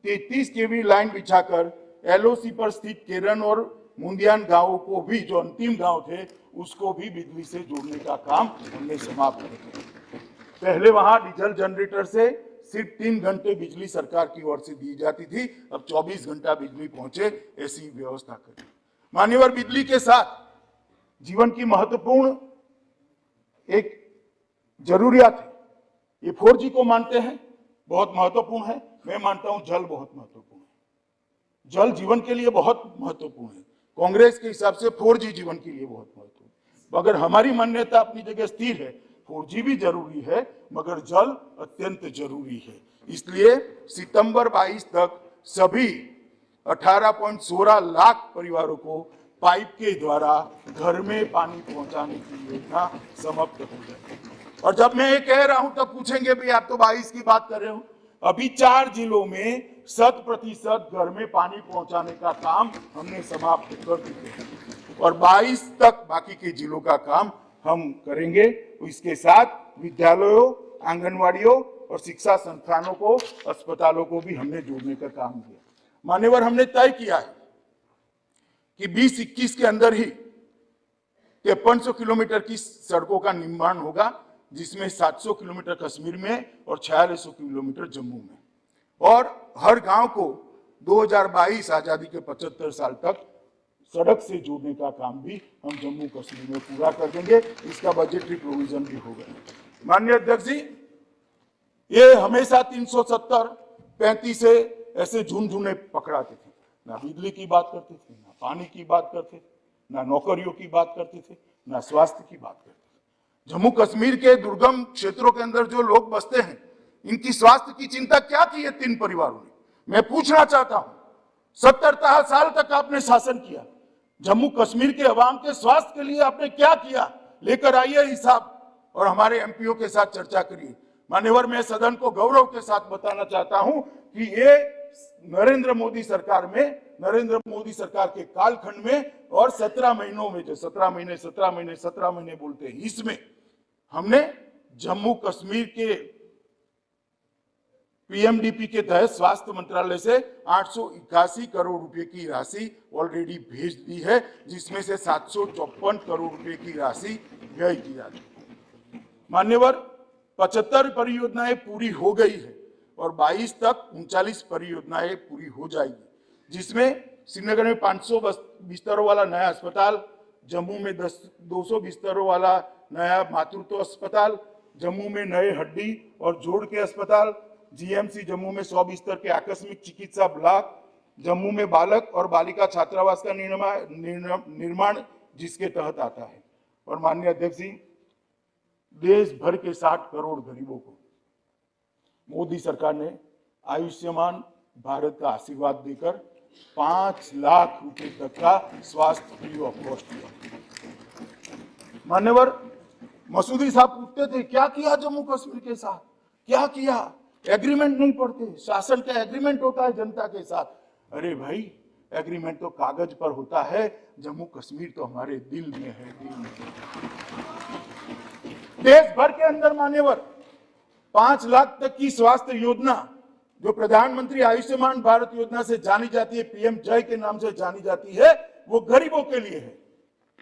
[SPEAKER 2] 33 केवी लाइन बिछाकर एलओसी पर स्थित केरन और मुंदियान गांवों को भी, जो अंतिम गांव थे, उसको भी बिजली से जोड़ने का काम हमने समाप्त कर दिया। पहले वहां डीजल जनरेटर से सिर्फ 3 घंटे बिजली सरकार की ओर से दी जाती थी, अब 24 घंटा बिजली पहुंचे, ऐसी व्यवस्था करें। मान्यवर, बिजली के साथ जीवन की महत्वपूर्ण एक जरूरियात है। ये 4G को मानते हैं, बहुत महत्वपूर्ण है। मैं मानता हूं जल बहुत महत्वपूर्ण है, जल जीवन के लिए बहुत महत्वपूर्ण है। कांग्रेस के हिसाब से 4G जीवन के लिए बहुत महत्वपूर्ण है, मगर हमारी मान्यता अपनी जगह स्थिर है। 4G भी जरूरी है, मगर जल अत्यंत जरूरी है। इसलिए सितंबर 22 तक सभी 18.16 लाख परिवारों को पाइप के द्वारा घर में पानी पहुंचाने की योजना समाप्त हो जाएगी। और जब मैं ये कह रहा हूं तब पूछेंगे, भाई आप तो 22 की बात कर रहे हो। अभी 4 जिलों में 100% घर में पानी पहुंचाने का काम हमने समाप्त कर दिया है और 22 तक बाकी के जिलों का काम हम करेंगे। इसके साथ विद्यालयों, आंगनवाड़ियों और शिक्षा संस्थानों को, अस्पतालों को भी हमने जोड़ने का काम किया। मान्यवर, हमने तय किया है कि 2021 के अंदर ही 5300 किलोमीटर की सड़कों का निर्माण होगा, जिसमें 700 किलोमीटर कश्मीर में और 4600 किलोमीटर जम्मू में, और हर गांव को 2022 आजादी के 75 साल तक सड़क से जोड़ने का काम भी हम जम्मू कश्मीर में पूरा कर देंगे। इसका बजटरी प्रोविजन भी होगा। माननीय अध्यक्ष जी, ये हमेशा 370 35 से ऐसे झुनझुने पकड़ाते थे, ना बिजली की बात करते थे, ना पानी की बात करते थे, ना नौकरियों की बात करते थे, ना स्वास्थ्य की बात करते थे। जम्मू कश्मीर के दुर्गम क्षेत्रों के अंदर जो लोग बसते हैं, इनकी स्वास्थ्य की चिंता क्या की है 3 परिवारों ने? मैं पूछना चाहता हूं, 70 साल तक आपने शासन किया, जम्मू कश्मीर के अवाम के स्वास्थ्य के लिए आपने क्या किया? लेकर आइए हिसाब और हमारे एमपीओ के साथ चर्चा करिए। मान्यवर, मैं सदन को गौरव के साथ बताना चाहता हूं कि ये नरेंद्र मोदी सरकार में, नरेंद्र मोदी सरकार के कालखंड में और 17 महीनों में, जो 17 महीने बोलते हैं, इसमें हमने जम्मू कश्मीर के पीएमडीपी के तहत स्वास्थ्य मंत्रालय से 881 करोड़ रुपए की राशि ऑलरेडी भेज दी है, जिसमें से 754 करोड़ रुपए की राशि व्यय की जाती है। मान्यवर, 75 परियोजनाएं पूरी हो गई है और 22 तक 39 परियोजनाएं पूरी हो जाएगी, जिसमें श्रीनगर में 500 बिस्तरों वाला नया अस्पताल, जम्मू में 200 बिस्तरों वाला नया मातृत्व अस्पताल, जम्मू में नए हड्डी और जोड़ के अस्पताल, जीएमसी जम्मू में 100 बिस्तर के आकस्मिक चिकित्सा ब्लॉक, जम्मू में बालक और बालिका छात्रावास का निर्माण जिसके तहत आता है। और माननीय अध्यक्ष जी, देश भर के 60 करोड़ गरीबों को मोदी सरकार ने आयुष्मान भारत का आशीर्वाद देकर 5 लाख रुपए तक का स्वास्थ्य फ्री ऑफ कॉस्ट दिया। मान्यवर, मसूदी साहब पूछते थे क्या किया जम्मू कश्मीर के साथ, क्या किया? एग्रीमेंट नहीं पढ़ते, शासन का एग्रीमेंट होता है जनता के साथ। अरे भाई, एग्रीमेंट तो कागज पर होता है, जम्मू कश्मीर तो हमारे दिल में है, दिल में। देश भर के अंदर मान्यवर 5 लाख तक की स्वास्थ्य योजना, जो प्रधानमंत्री आयुष्मान भारत योजना से जानी जाती है, पीएम जय के नाम से जानी जाती है, वो गरीबों के लिए है।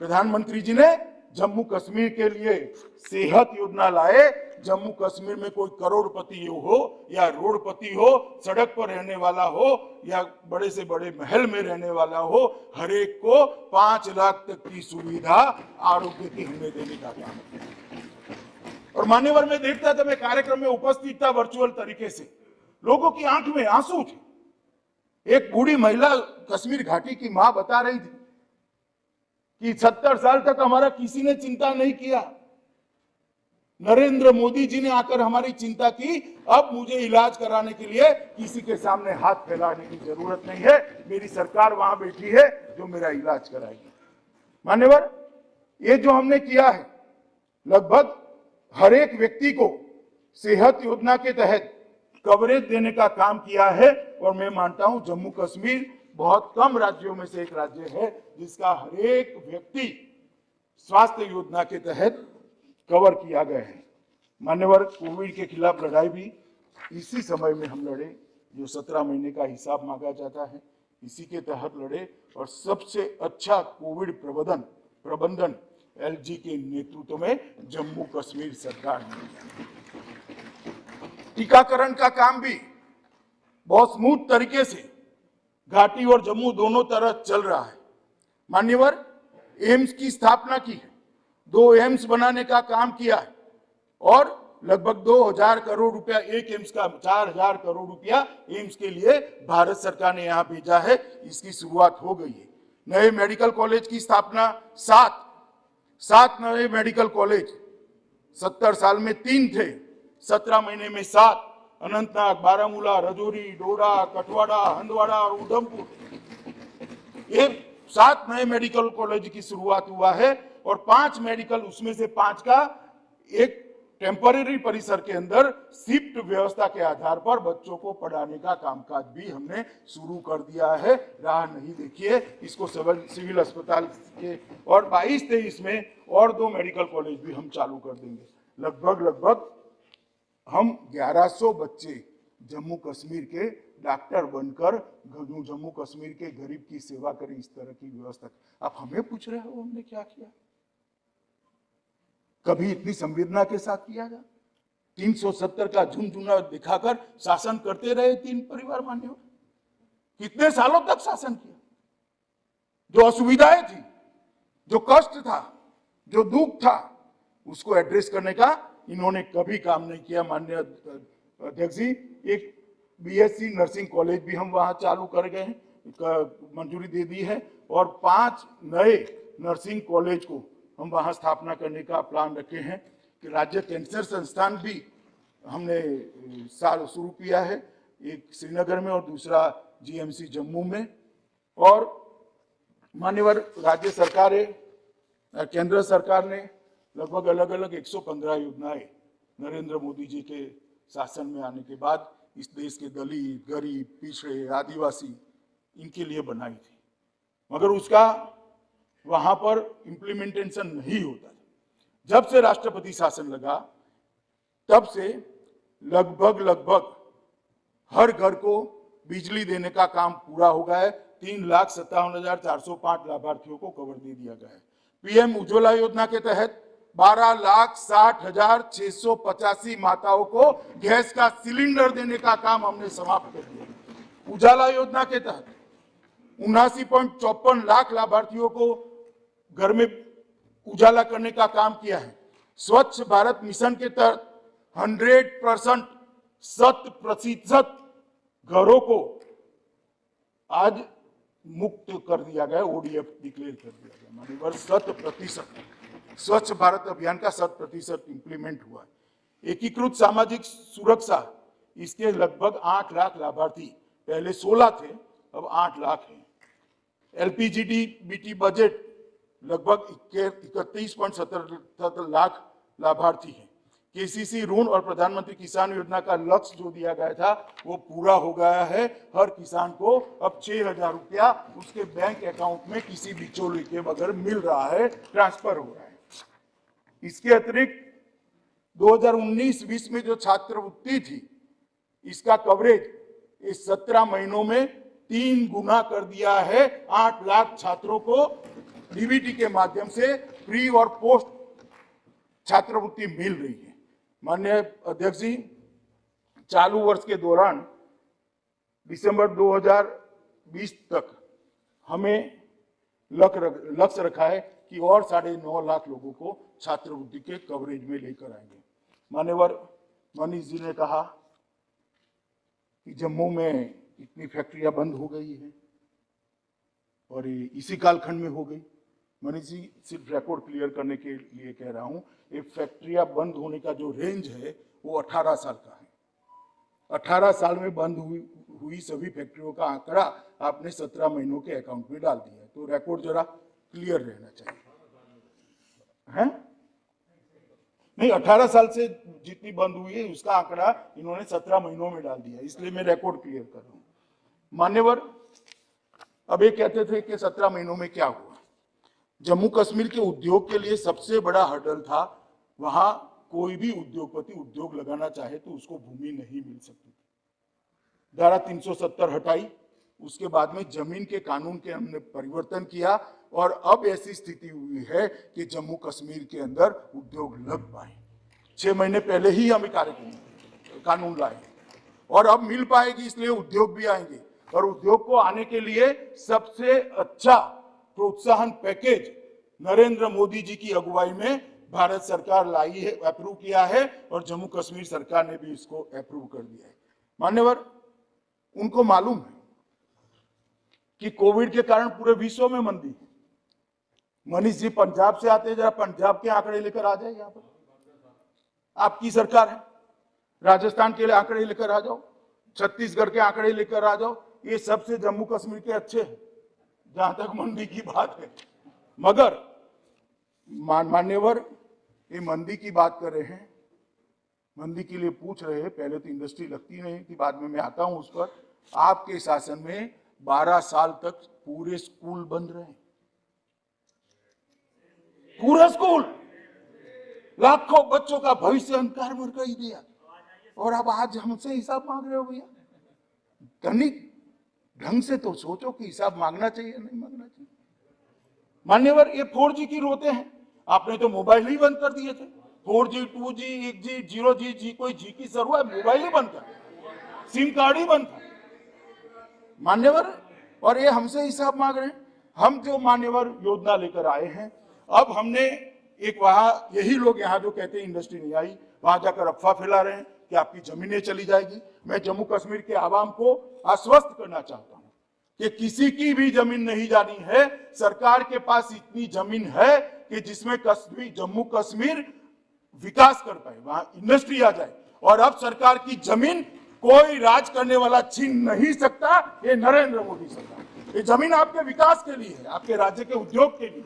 [SPEAKER 2] प्रधानमंत्री जी ने जम्मू कश्मीर के लिए सेहत योजना लाए। जम्मू कश्मीर में कोई करोड़पति हो या रोडपति हो, सड़क पर रहने वाला हो या बड़े से बड़े महल में रहने वाला हो, हर एक को 5 लाख तक की सुविधा आरोग्य की हमें देने का काम है। और मान्यवर, में देखता था, मैं कार्यक्रम में उपस्थित था वर्चुअल तरीके से, लोगों की आंख में आंसू थे। एक बूढ़ी महिला कश्मीर घाटी की मां बता रही थी कि 70 साल तक हमारा किसी ने चिंता नहीं किया, नरेंद्र मोदी जी ने आकर हमारी चिंता की, अब मुझे इलाज कराने के लिए किसी के सामने हाथ फैलाने की जरूरत नहीं है, मेरी सरकार वहां बैठी है जो मेरा इलाज कराएगी। मान्यवर, ये जो हमने किया है, लगभग हर एक व्यक्ति को सेहत योजना के तहत कवरेज देने का काम किया है। और मैं मानता हूं जम्मू कश्मीर बहुत कम राज्यों में से एक राज्य है जिसका हर एक व्यक्ति स्वास्थ्य योजना के तहत कवर किया गया है। मान्यवर, कोविड के खिलाफ लड़ाई भी इसी समय में हम लड़े, जो 17 महीने का हिसाब मांगा जाता है, इसी के तहत लड़े। और सबसे अच्छा कोविड प्रबंधन एलजी के नेतृत्व में जम्मू कश्मीर सरकार ने। टीकाकरण का काम भी बहुत स्मूथ तरीके से घाटी और जम्मू दोनों तरफ चल रहा है। मान्यवर, एम्स की स्थापना की है, 2 एम्स बनाने का काम किया है और लगभग 2000 करोड़ रुपया एक एम्स का, 4000 करोड़ रुपया एम्स के लिए भारत सरकार ने यहां भेजा है। इसकी शुरुआत हो गई है। नए मेडिकल कॉलेज की स्थापना, 7 नए मेडिकल कॉलेज, 70 साल में 3 थे, 17 महीने में 7, अनंतनाग, बारामूला, रजौरी, डोडा, कठवाड़ा, हंदवाड़ा और उधमपुर, ये 7 नए मेडिकल कॉलेज की शुरुआत हुआ है। और 5 मेडिकल, उसमें से 5 का एक टेम्पररी परिसर के अंदर शिफ्ट व्यवस्था के आधार पर बच्चों को पढ़ाने का कामकाज भी हमने शुरू कर दिया है। राह नहीं देखिए, इसको सिविल अस्पताल के, और 22-23 में और 2 मेडिकल कॉलेज भी हम चालू कर देंगे। लगभग हम 1100 बच्चे जम्मू कश्मीर के डॉक्टर बनकर जम्मू कश्मीर के गरीब की सेवा करें, इस तरह की व्यवस्था। आप हमें पूछ रहे हो हमने क्या किया? कभी इतनी संवेदना के साथ किया जा? 370 का झुनझुना दिखाकर शासन करते रहे तीन परिवार मान्य। कितने सालों तक शासन किया? जो असुविधाएं थी, जो कष्ट था, जो दुख था, उसको एड्रेस करने का इन्होंने कभी काम नहीं किया। माननीय अध्यक्ष जी, एक बीएससी नर्सिंग कॉलेज भी हम वहां चालू कर गए हैं, मंजूरी दे दी है, और 5 नए नर्सिंग कॉलेज को हम वहां स्थापना करने का प्लान रखे हैं। कि राज्य कैंसर संस्थान भी हमने साल शुरू किया है, एक श्रीनगर में और दूसरा जीएमसी जम्मू में। और माननीय राज्य सरकारें, केंद्र सरकार ने लगभग अलग अलग 115 योजनाएं नरेंद्र मोदी जी के शासन में आने के बाद इस देश के दलित, गरीब, पिछड़े, आदिवासी, इनके लिए बनाई थी, मगर उसका वहां पर इम्प्लीमेंटेशन नहीं होता था। जब से राष्ट्रपति शासन लगा, तब से लगभग हर घर को बिजली देने का काम पूरा हो गया है। 3,57,405 लाभार्थियों को कवर दे दिया गया है। पीएम उज्ज्वला योजना के तहत 12,60,685 माताओं को गैस का सिलेंडर देने का काम हमने समाप्त कर दिया। उजाला योजना के तहत 79.54 लाख लाभार्थियों को घर में उजाला करने का काम किया है। स्वच्छ भारत मिशन के तहत 100% घरों को आज मुक्त कर दिया गया, ओडीएफ डिक्लेयर कर दिया गया। माननीय 100% स्वच्छ भारत अभियान का 100% इंप्लीमेंट हुआ है। एकीकृत सामाजिक सुरक्षा, इसके लगभग 8 लाख लाभार्थी, पहले 16 थे, अब 8 लाख हैं। एलपीजीडी बजट लगभग 31.77 लाख लाभार्थी हैं। केसीसी ऋण और प्रधानमंत्री किसान योजना का लक्ष्य जो दिया गया था वो पूरा हो गया है। हर किसान को अब 6,000 रुपया उसके बैंक अकाउंट में किसी बिचौलिए के बगैर मिल रहा है, ट्रांसफर हो रहा है। इसके अतिरिक्त 2019-20 में जो छात्रवृत्ति थी, इसका कवरेज इस 17 महीनों में 3 गुना कर दिया है। 8 लाख छात्रों को डीबीटी के माध्यम से प्री और पोस्ट छात्रवृत्ति मिल रही है। माननीय अध्यक्ष जी, चालू वर्ष के दौरान दिसंबर 2020 तक हमें लक्ष्य रखा है कि और 9.5 लाख लोगों को छात्रवृत्ति के कवरेज में लेकर आएंगे। मान्यवर मनीष जी ने कहा कि जम्मू में इतनी फैक्ट्रियां बंद हो गई है और इसी कालखंड में हो गई। मनीष जी, सिर्फ रिकॉर्ड क्लियर करने के लिए कह रहा हूं, ये फैक्ट्रियां बंद होने का जो रेंज है वो 18 साल का है। 18 साल में बंद हुई सभी फैक्ट्रियों का आंकड़ा आपने 17 महीनों के अकाउंट में डाल दिया, तो रिकॉर्ड जरा क्लियर रहना चाहिए, है? नहीं, 18 साल से जितनी बंद हुई है उसका आंकड़ा इन्होंने 17 महीनों में डाल दिया, इसलिए मैं रिकॉर्ड क्लियर कर रहा हूं। मान्यवर, अब ये कहते थे कि 17 महीनों में क्या हुआ। जम्मू कश्मीर के उद्योग के लिए सबसे बड़ा हर्डल था, वहां कोई भी उद्योगपति उद्योग लगाना चाहे तो उसको भूमि नहीं मिल सकती। धारा 370 हटाई, उसके बाद में जमीन के कानून के हमने परिवर्तन किया और अब ऐसी स्थिति हुई है कि जम्मू कश्मीर के अंदर उद्योग लग पाए। 6 महीने पहले ही हम कानून लाए और अब मिल पाएगी, इसलिए उद्योग भी आएंगे। और उद्योग को आने के लिए सबसे अच्छा प्रोत्साहन पैकेज नरेंद्र मोदी जी की अगुवाई में भारत सरकार लाई है, अप्रूव किया है, और जम्मू कश्मीर सरकार ने भी इसको अप्रूव कर दिया है। मान्यवर, उनको मालूम है कि कोविड के कारण पूरे विश्व में मंदी है। मनीष जी पंजाब से आते हैं, जरा पंजाब के आंकड़े लेकर आ जाए यहाँ पर, आपकी सरकार है। राजस्थान के लिए आंकड़े लेकर आ जाओ, छत्तीसगढ़ के आंकड़े लेकर आ जाओ, ये सबसे जम्मू कश्मीर के अच्छे हैं जहां तक मंदी की बात है। मगर मान्यवर, ये मंदी की बात कर रहे हैं, मंदी के लिए पूछ रहे हैं, पहले तो इंडस्ट्री लगती नहीं थी, बाद में मैं आता हूं उस पर। आपके शासन में 12 साल तक पूरे स्कूल बंद रहे, पूरा स्कूल, लाखों बच्चों का भविष्य अंधकार में कर दिया। और अब आज हमसे हिसाब मांग रहे हो भैया। तनिक ढंग से तो सोचो कि हिसाब मांगना चाहिए नहीं मांगना चाहिए। मान्यवर, ये 4G की रोते हैं, आपने तो मोबाइल ही बंद कर दिए थे। 4G 2G 1G 0G कोई जी की जरूरत, मोबाइल ही बंद कर, सिम कार्ड ही बंद था मान्यवर, और ये हमसे हिसाब मांग रहे हैं। हम जो मान्यवर योजना लेकर आए हैं, अब हमने एक वहां यही लोग यहाँ जो कहते हैं इंडस्ट्री नहीं आई, वहां जाकर अफवाह फैला रहे हैं कि आपकी जमीनें चली जाएगी। मैं जम्मू कश्मीर के आवाम को आश्वस्त करना चाहता हूं कि किसी की भी जमीन नहीं जानी है। सरकार के पास इतनी जमीन है कि जिसमें जम्मू कश्मीर विकास कर पाए, वहां इंडस्ट्री आ जाए। और अब सरकार की जमीन कोई राज करने वाला छीन नहीं सकता। ये नरेंद्र मोदी सरकार, ये जमीन आपके विकास के लिए है, आपके राज्य के उद्योग के लिए।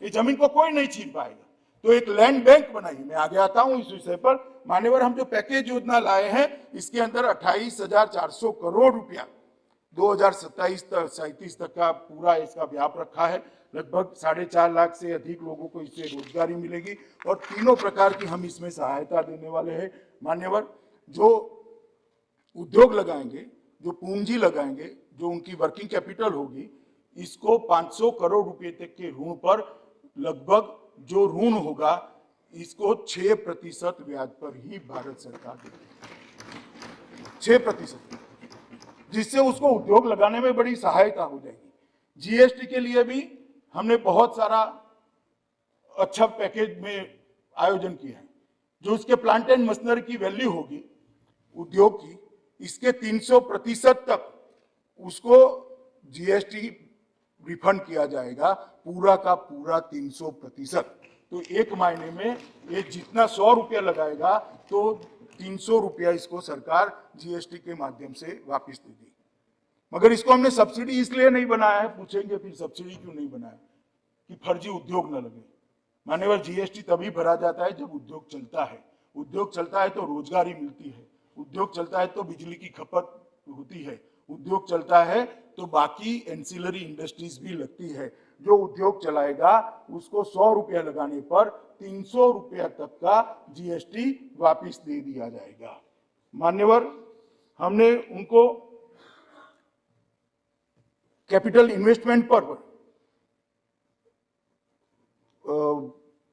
[SPEAKER 2] ये जमीन को कोई नहीं छीन पाएगा। तो एक लैंड बैंक बनाई। मैं आगे आता हूं इस विषय पर। मान्यवर, हम जो पैकेज योजना लाए हैं, इसके अंदर 28,400 करोड़ रुपया 2027-37 तक का पूरा इसका व्याप रखा है। लगभग 4.5 लाख से अधिक लोगों को इससे रोजगारी मिलेगी और तीनों प्रकार की हम इसमें सहायता देने वाले हैं। मान्यवर, जो उद्योग लगाएंगे, जो पूंजी लगाएंगे, जो उनकी वर्किंग कैपिटल होगी, इसको 500 करोड़ रुपए तक के ऋण पर लगभग जो ऋण होगा इसको 6% ब्याज पर ही भारत सरकार देगी। 6%, जिससे उसको उद्योग लगाने में बड़ी सहायता हो जाएगी। जीएसटी के लिए भी हमने बहुत सारा अच्छा पैकेज में आयोजन किया है। जो उसके प्लांट एंड मशीनरी की वैल्यू होगी उद्योग की, इसके 300% तक उसको जीएसटी रिफंड किया जाएगा, पूरा का पूरा 300%। तो एक महीने में ये जितना 100 रुपया लगाएगा तो 300 रुपया इसको सरकार जीएसटी के माध्यम से वापस दे देगी। मगर इसको हमने सब्सिडी इसलिए नहीं बनाया है, पूछेंगे फिर सब्सिडी क्यों नहीं बनाया, कि फर्जी उद्योग न लगे। मान्यवर, जीएसटी तभी भरा जाता है जब उद्योग चलता है। उद्योग चलता है तो रोजगारी मिलती है, उद्योग चलता है तो बिजली की खपत होती है, उद्योग चलता है तो बाकी एंसिलरी इंडस्ट्रीज भी लगती है। जो उद्योग चलाएगा उसको 100 रुपया लगाने पर 300 रुपया तक का जीएसटी वापिस दे दिया जाएगा। मान्यवर, हमने उनको कैपिटल इन्वेस्टमेंट पर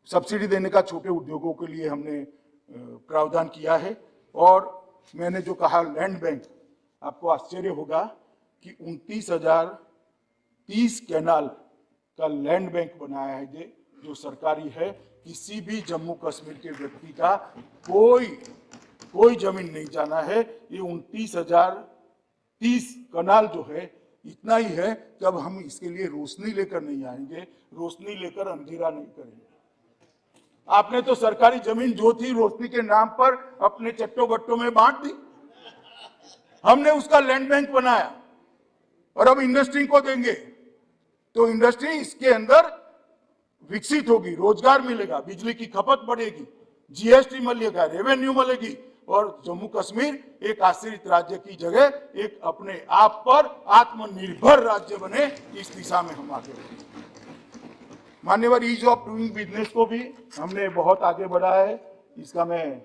[SPEAKER 2] सब्सिडी देने का छोटे उद्योगों के लिए हमने प्रावधान किया है। और मैंने जो कहा लैंड बैंक, आपको आश्चर्य होगा कि 29,030 कैनाल का लैंड बैंक बनाया है जो सरकारी है। किसी भी जम्मू कश्मीर के व्यक्ति का कोई जमीन नहीं जाना है। ये 29,030 कैनाल जो है इतना ही है कि अब हम इसके लिए रोशनी लेकर नहीं आएंगे, रोशनी लेकर अंधेरा नहीं करेंगे। आपने तो सरकारी जमीन जो थी रोशनी के नाम पर अपने चट्टो बट्टों में बांट दी। हमने उसका लैंड बैंक बनाया और अब इंडस्ट्री को देंगे तो इंडस्ट्री इसके अंदर विकसित होगी, रोजगार मिलेगा, बिजली की खपत बढ़ेगी, जीएसटी मिलेगा, रेवेन्यू मिलेगी और जम्मू कश्मीर एक आश्रित राज्य की जगह एक अपने आप पर आत्मनिर्भर राज्य बने। इस दिशा में हम आगे बढ़ेंगे। मान्यवर, ईज ऑफ डूइंग बिजनेस को भी हमने बहुत आगे बढ़ाया है। इसका मैं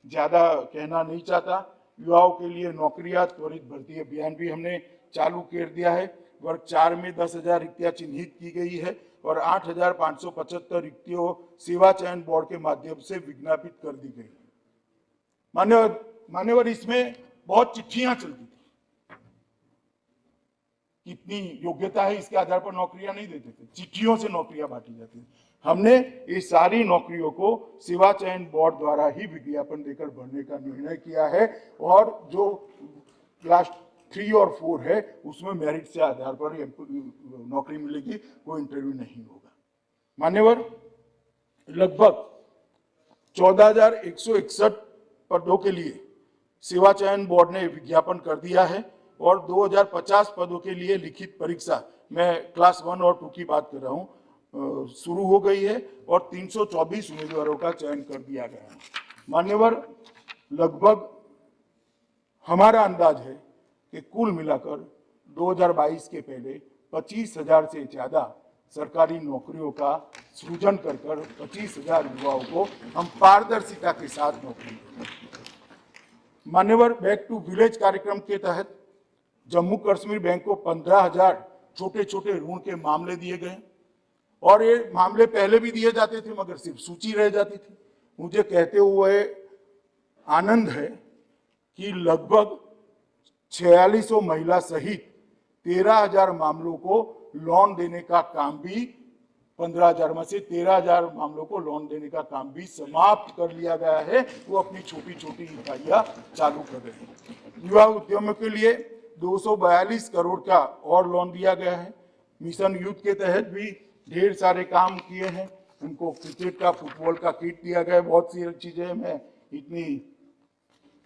[SPEAKER 2] ज्यादा कहना नहीं चाहता। युवाओं के लिए नौकरियां त्वरित भर्ती अभियान भी हमने चालू कर दिया है। वर्ग 4 में 10,000 रिक्तियां चिन्हित की गई है और 8,575 रिक्तियों सेवा चयन बोर्ड के माध्यम से विज्ञापित कर दी गई। मान्यवर, इसमें बहुत चिट्ठियां चलती थी, कितनी योग्यता है इसके आधार पर नौकरियां नहीं देते थे, चिट्ठियों से नौकरियां बांटी जाती थी। हमने ये सारी नौकरियों को सेवा चयन बोर्ड द्वारा ही विज्ञापन देकर भरने का निर्णय किया है और जो क्लास 3 और 4 है उसमें मेरिट से आधार पर नौकरी मिलेगी, कोई इंटरव्यू नहीं होगा। मान्यवर, लगभग 14,161 पदों के लिए सेवा चयन बोर्ड ने विज्ञापन कर दिया है और 2,050 पदों के लिए लिखित परीक्षा, मैं क्लास 1 और 2 की बात कर रहा हूं, शुरू हो गई है और 324 उम्मीदवारों का चयन कर दिया गया है। मान्यवर, लगभग हमारा अंदाज है कि कुल मिलाकर 2022 के पहले 25,000 से ज्यादा सरकारी नौकरियों का सृजन कर 25,000 युवाओं को हम पारदर्शिता के साथ नौकरी देंगे। मान्यवर बैक टू विलेज कार्यक्रम के तहत जम्मू कश्मीर बैंक को 15,000 छोटे छोटे ऋण के मामले दिए गए और ये मामले पहले भी दिए जाते थे मगर सिर्फ सूची रह जाती थी। मुझे कहते हुए आनंद है कि लगभग 4600 महिला सहित 13,000 मामलों को लोन देने का काम भी 15,000 में से 13,000 मामलों को लोन देने का काम भी समाप्त कर लिया गया है। वो अपनी छोटी छोटी इकाइयां चालू कर रहे हैं। युवा उद्यमों के लिए 242 करोड़ का और लोन दिया गया है। मिशन यूथ के तहत भी ढेर सारे काम किए हैं। उनको क्रिकेट का, फुटबॉल का किट दिया गया है। बहुत सी चीजें मैं इतनी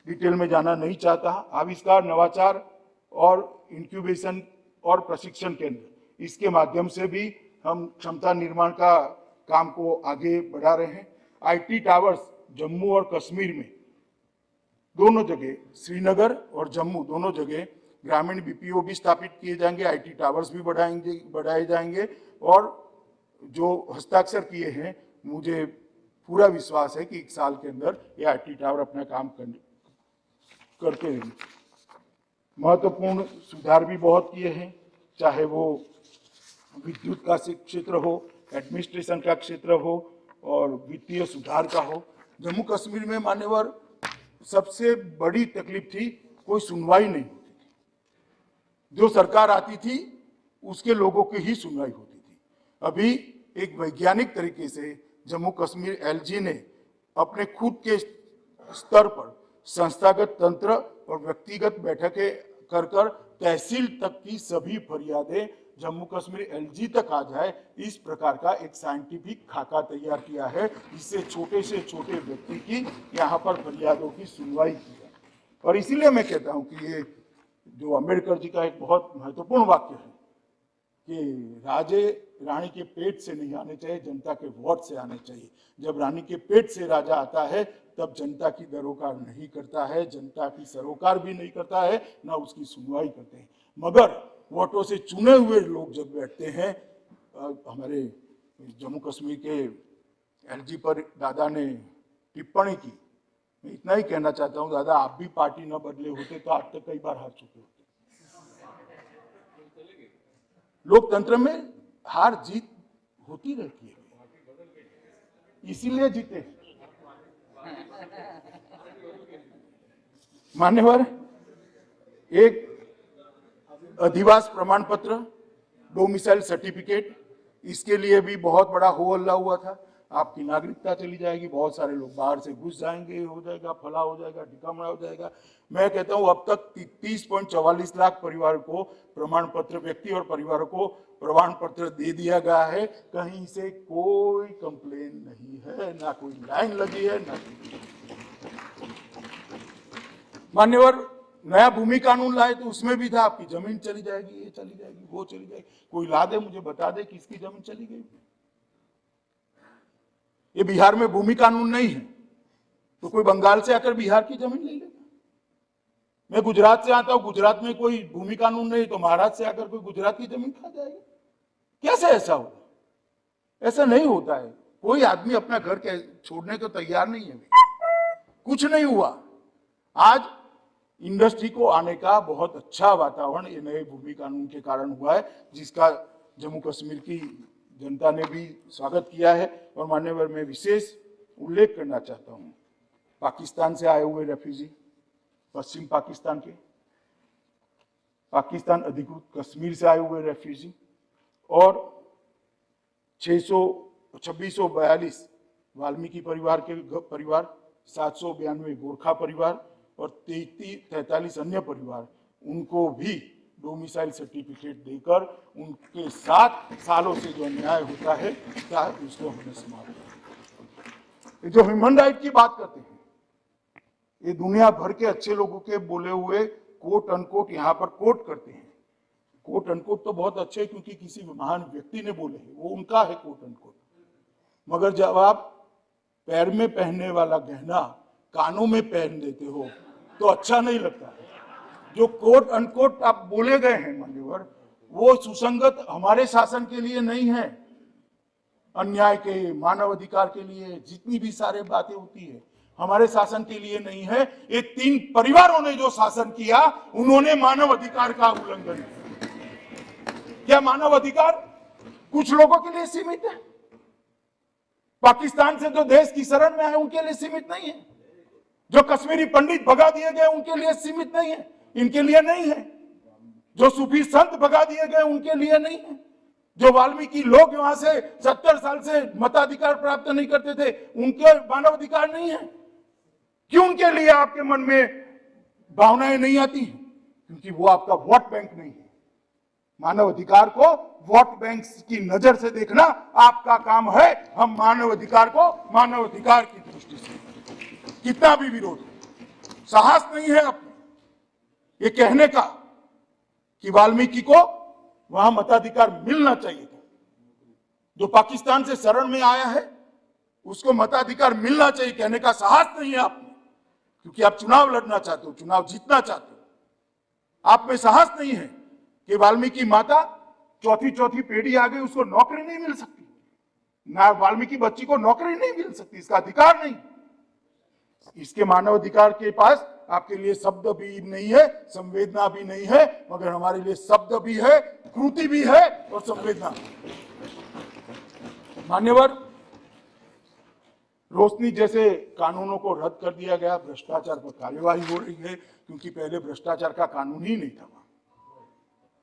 [SPEAKER 2] डिटेल में जाना नहीं चाहता। आविष्कार, नवाचार और इंक्यूबेशन और प्रशिक्षण केंद्र, इसके माध्यम से भी हम क्षमता निर्माण का काम को आगे बढ़ा रहे हैं। आईटी टावर्स जम्मू और कश्मीर में दोनों जगह, श्रीनगर और जम्मू दोनों जगह ग्रामीण बीपीओ भी स्थापित किए जाएंगे। आईटी टावर्स भी बढ़ाए जाएंगे और जो हस्ताक्षर किए हैं, मुझे पूरा विश्वास है कि 1 साल के अंदर ये आईटी टावर अपना काम करते रहेंगे। महत्वपूर्ण सुधार भी बहुत किए हैं, चाहे वो विद्युत का क्षेत्र हो, एडमिनिस्ट्रेशन का क्षेत्र हो और वित्तीय सुधार का हो। जम्मू कश्मीर में मान्यवर सबसे बड़ी तकलीफ थी, कोई सुनवाई नहीं होती थी। जो सरकार आती थी उसके लोगों की ही सुनवाई होती थी। अभी एक वैज्ञानिक तरीके से जम्मू कश्मीर एलजी ने अपने खुद के स्तर पर संस्थागत तंत्र और व्यक्तिगत बैठकें कर तहसील तक की सभी फरियादें जम्मू कश्मीर एलजी तक आ जाए, इस प्रकार का एक साइंटिफिक खाका तैयार किया है, जिससे छोटे से छोटे व्यक्ति की यहाँ पर फरियादों की सुनवाई की है। और इसीलिए मैं कहता हूँ कि ये जो अम्बेडकर जी का एक बहुत महत्वपूर्ण वाक्य है कि राजे रानी के पेट से नहीं आने चाहिए, जनता के वोट से आने चाहिए। जब रानी के पेट से राजा आता है तब जनता की दरोकार नहीं करता है, जनता की सरोकार भी नहीं करता है, ना उसकी सुनवाई करते हैं। मगर वोटों से चुने हुए लोग जब बैठते हैं, हमारे जम्मू कश्मीर के एलजी पर दादा ने टिप्पणी की, मैं इतना ही कहना चाहता हूं, दादा आप भी पार्टी न बदले होते तो आज तक कई बार हार चुके होते। लोकतंत्र में हार जीत होती रहती है, इसीलिए जीते। मान्यवर, एक अधिवास प्रमाण पत्र, डोमिसाइल सर्टिफिकेट, इसके लिए भी बहुत बड़ा हो हल्ला हुआ था। आपकी नागरिकता चली जाएगी, बहुत सारे लोग बाहर से घुस जाएंगे, हो जाएगा, फला हो जाएगा, ढिकामड़ा हो जाएगा। मैं कहता हूं अब तक 30.44 लाख परिवार को प्रमाण पत्र, व्यक्ति और परिवारों को प्रमाण पत्र दे दिया गया है। कहीं से कोई कंप्लेन नहीं है, ना कोई लाइन लगी है, ना मान्यवर नया भूमि कानून लाए तो उसमें भी था आपकी जमीन चली जाएगी, ये चली जाएगी, वो चली जाएगी। कोई ला दे, मुझे बता दे किसकी जमीन चली गई। ये बिहार में भूमि कानून नहीं है तो कोई बंगाल से आकर बिहार की जमीन ले लेगा। मैं गुजरात से आता हूं, गुजरात में कोई भूमि कानून नहीं तो महाराष्ट्र से आकर कोई गुजरात की जमीन खा जाएगा। कैसे ऐसा होगा? ऐसा नहीं होता है। कोई आदमी अपना घर छोड़ने को तैयार नहीं है। कुछ नहीं हुआ। आज इंडस्ट्री को आने का बहुत अच्छा वातावरण ये नए भूमि कानून के कारण हुआ है, जिसका जम्मू कश्मीर की जनता ने भी स्वागत किया है। और मान्यवर, मैं विशेष उल्लेख करना चाहता हूं पाकिस्तान से आए हुए रेफ्यूजी, पश्चिम पाकिस्तान के, पाकिस्तान अधिकृत कश्मीर से आए हुए रेफ्यूजी और 2642 वाल्मीकि परिवार के परिवार, 792 गोरखा परिवार और 43 अन्य परिवार, उनको भी डोमिसाइल सर्टिफिकेट देकर उनके 7 सालों से जो अन्याय होता है उसको हमने समाप्त किया। जो ह्यूमन राइट की बात करते हैं, ये दुनिया भर के अच्छे लोगों के बोले हुए कोट अनकोट यहाँ पर कोट करते हैं। कोट अनकोट तो बहुत अच्छे है क्योंकि किसी महान व्यक्ति ने बोले हैं, वो उनका है कोट अनकोट। मगर जब आप पैर में पहनने वाला गहना कानों में पहन देते हो तो अच्छा नहीं लगता है। जो कोट अनकोट आप बोले गए हैं मान्यवर, वो सुसंगत हमारे शासन के लिए नहीं है। अन्याय के, मानव अधिकार के लिए जितनी भी सारे बातें होती है हमारे शासन के लिए नहीं है। ये 3 परिवारों ने जो शासन किया, उन्होंने मानव अधिकार का उल्लंघन किया। क्या मानव अधिकार कुछ लोगों के लिए सीमित है? पाकिस्तान से जो देश की शरण में आए उनके लिए सीमित नहीं है। जो कश्मीरी पंडित भगा दिए गए उनके लिए सीमित नहीं है, इनके लिए नहीं है। जो सूफी संत भगा दिए गए उनके लिए नहीं है। जो वाल्मीकि लोग वहां से 70 साल से मताधिकार प्राप्त नहीं करते थे, उनके मानव अधिकार नहीं है। क्यों उनके लिए आपके मन में भावनाएं नहीं आती हैं? क्योंकि वो आपका वोट बैंक नहीं है। मानव अधिकार को वोट बैंक की नजर से देखना आपका काम है। हम मानव अधिकार को मानव अधिकार की दृष्टि से, कितना भी विरोध, साहस नहीं है अपने ये कहने का कि वाल्मीकि को वहां मताधिकार मिलना चाहिए था। जो पाकिस्तान से शरण में आया है उसको मताधिकार मिलना चाहिए कहने का साहस नहीं है आपने, क्योंकि आप चुनाव लड़ना चाहते हो, चुनाव जीतना चाहते हो। आप में साहस नहीं है कि वाल्मीकि माता चौथी पीढ़ी आ गई, उसको नौकरी नहीं मिल सकती ना, वाल्मीकि बच्ची को नौकरी नहीं मिल सकती, इसका अधिकार नहीं। इसके मानव अधिकार के पास आपके लिए शब्द भी नहीं है, संवेदना भी नहीं है, मगर हमारे लिए शब्द भी है, कृति भी है और संवेदना। मान्यवर, रोशनी जैसे कानूनों को रद्द कर दिया गया, भ्रष्टाचार पर कार्यवाही हो रही है, क्योंकि पहले भ्रष्टाचार का कानून ही नहीं था।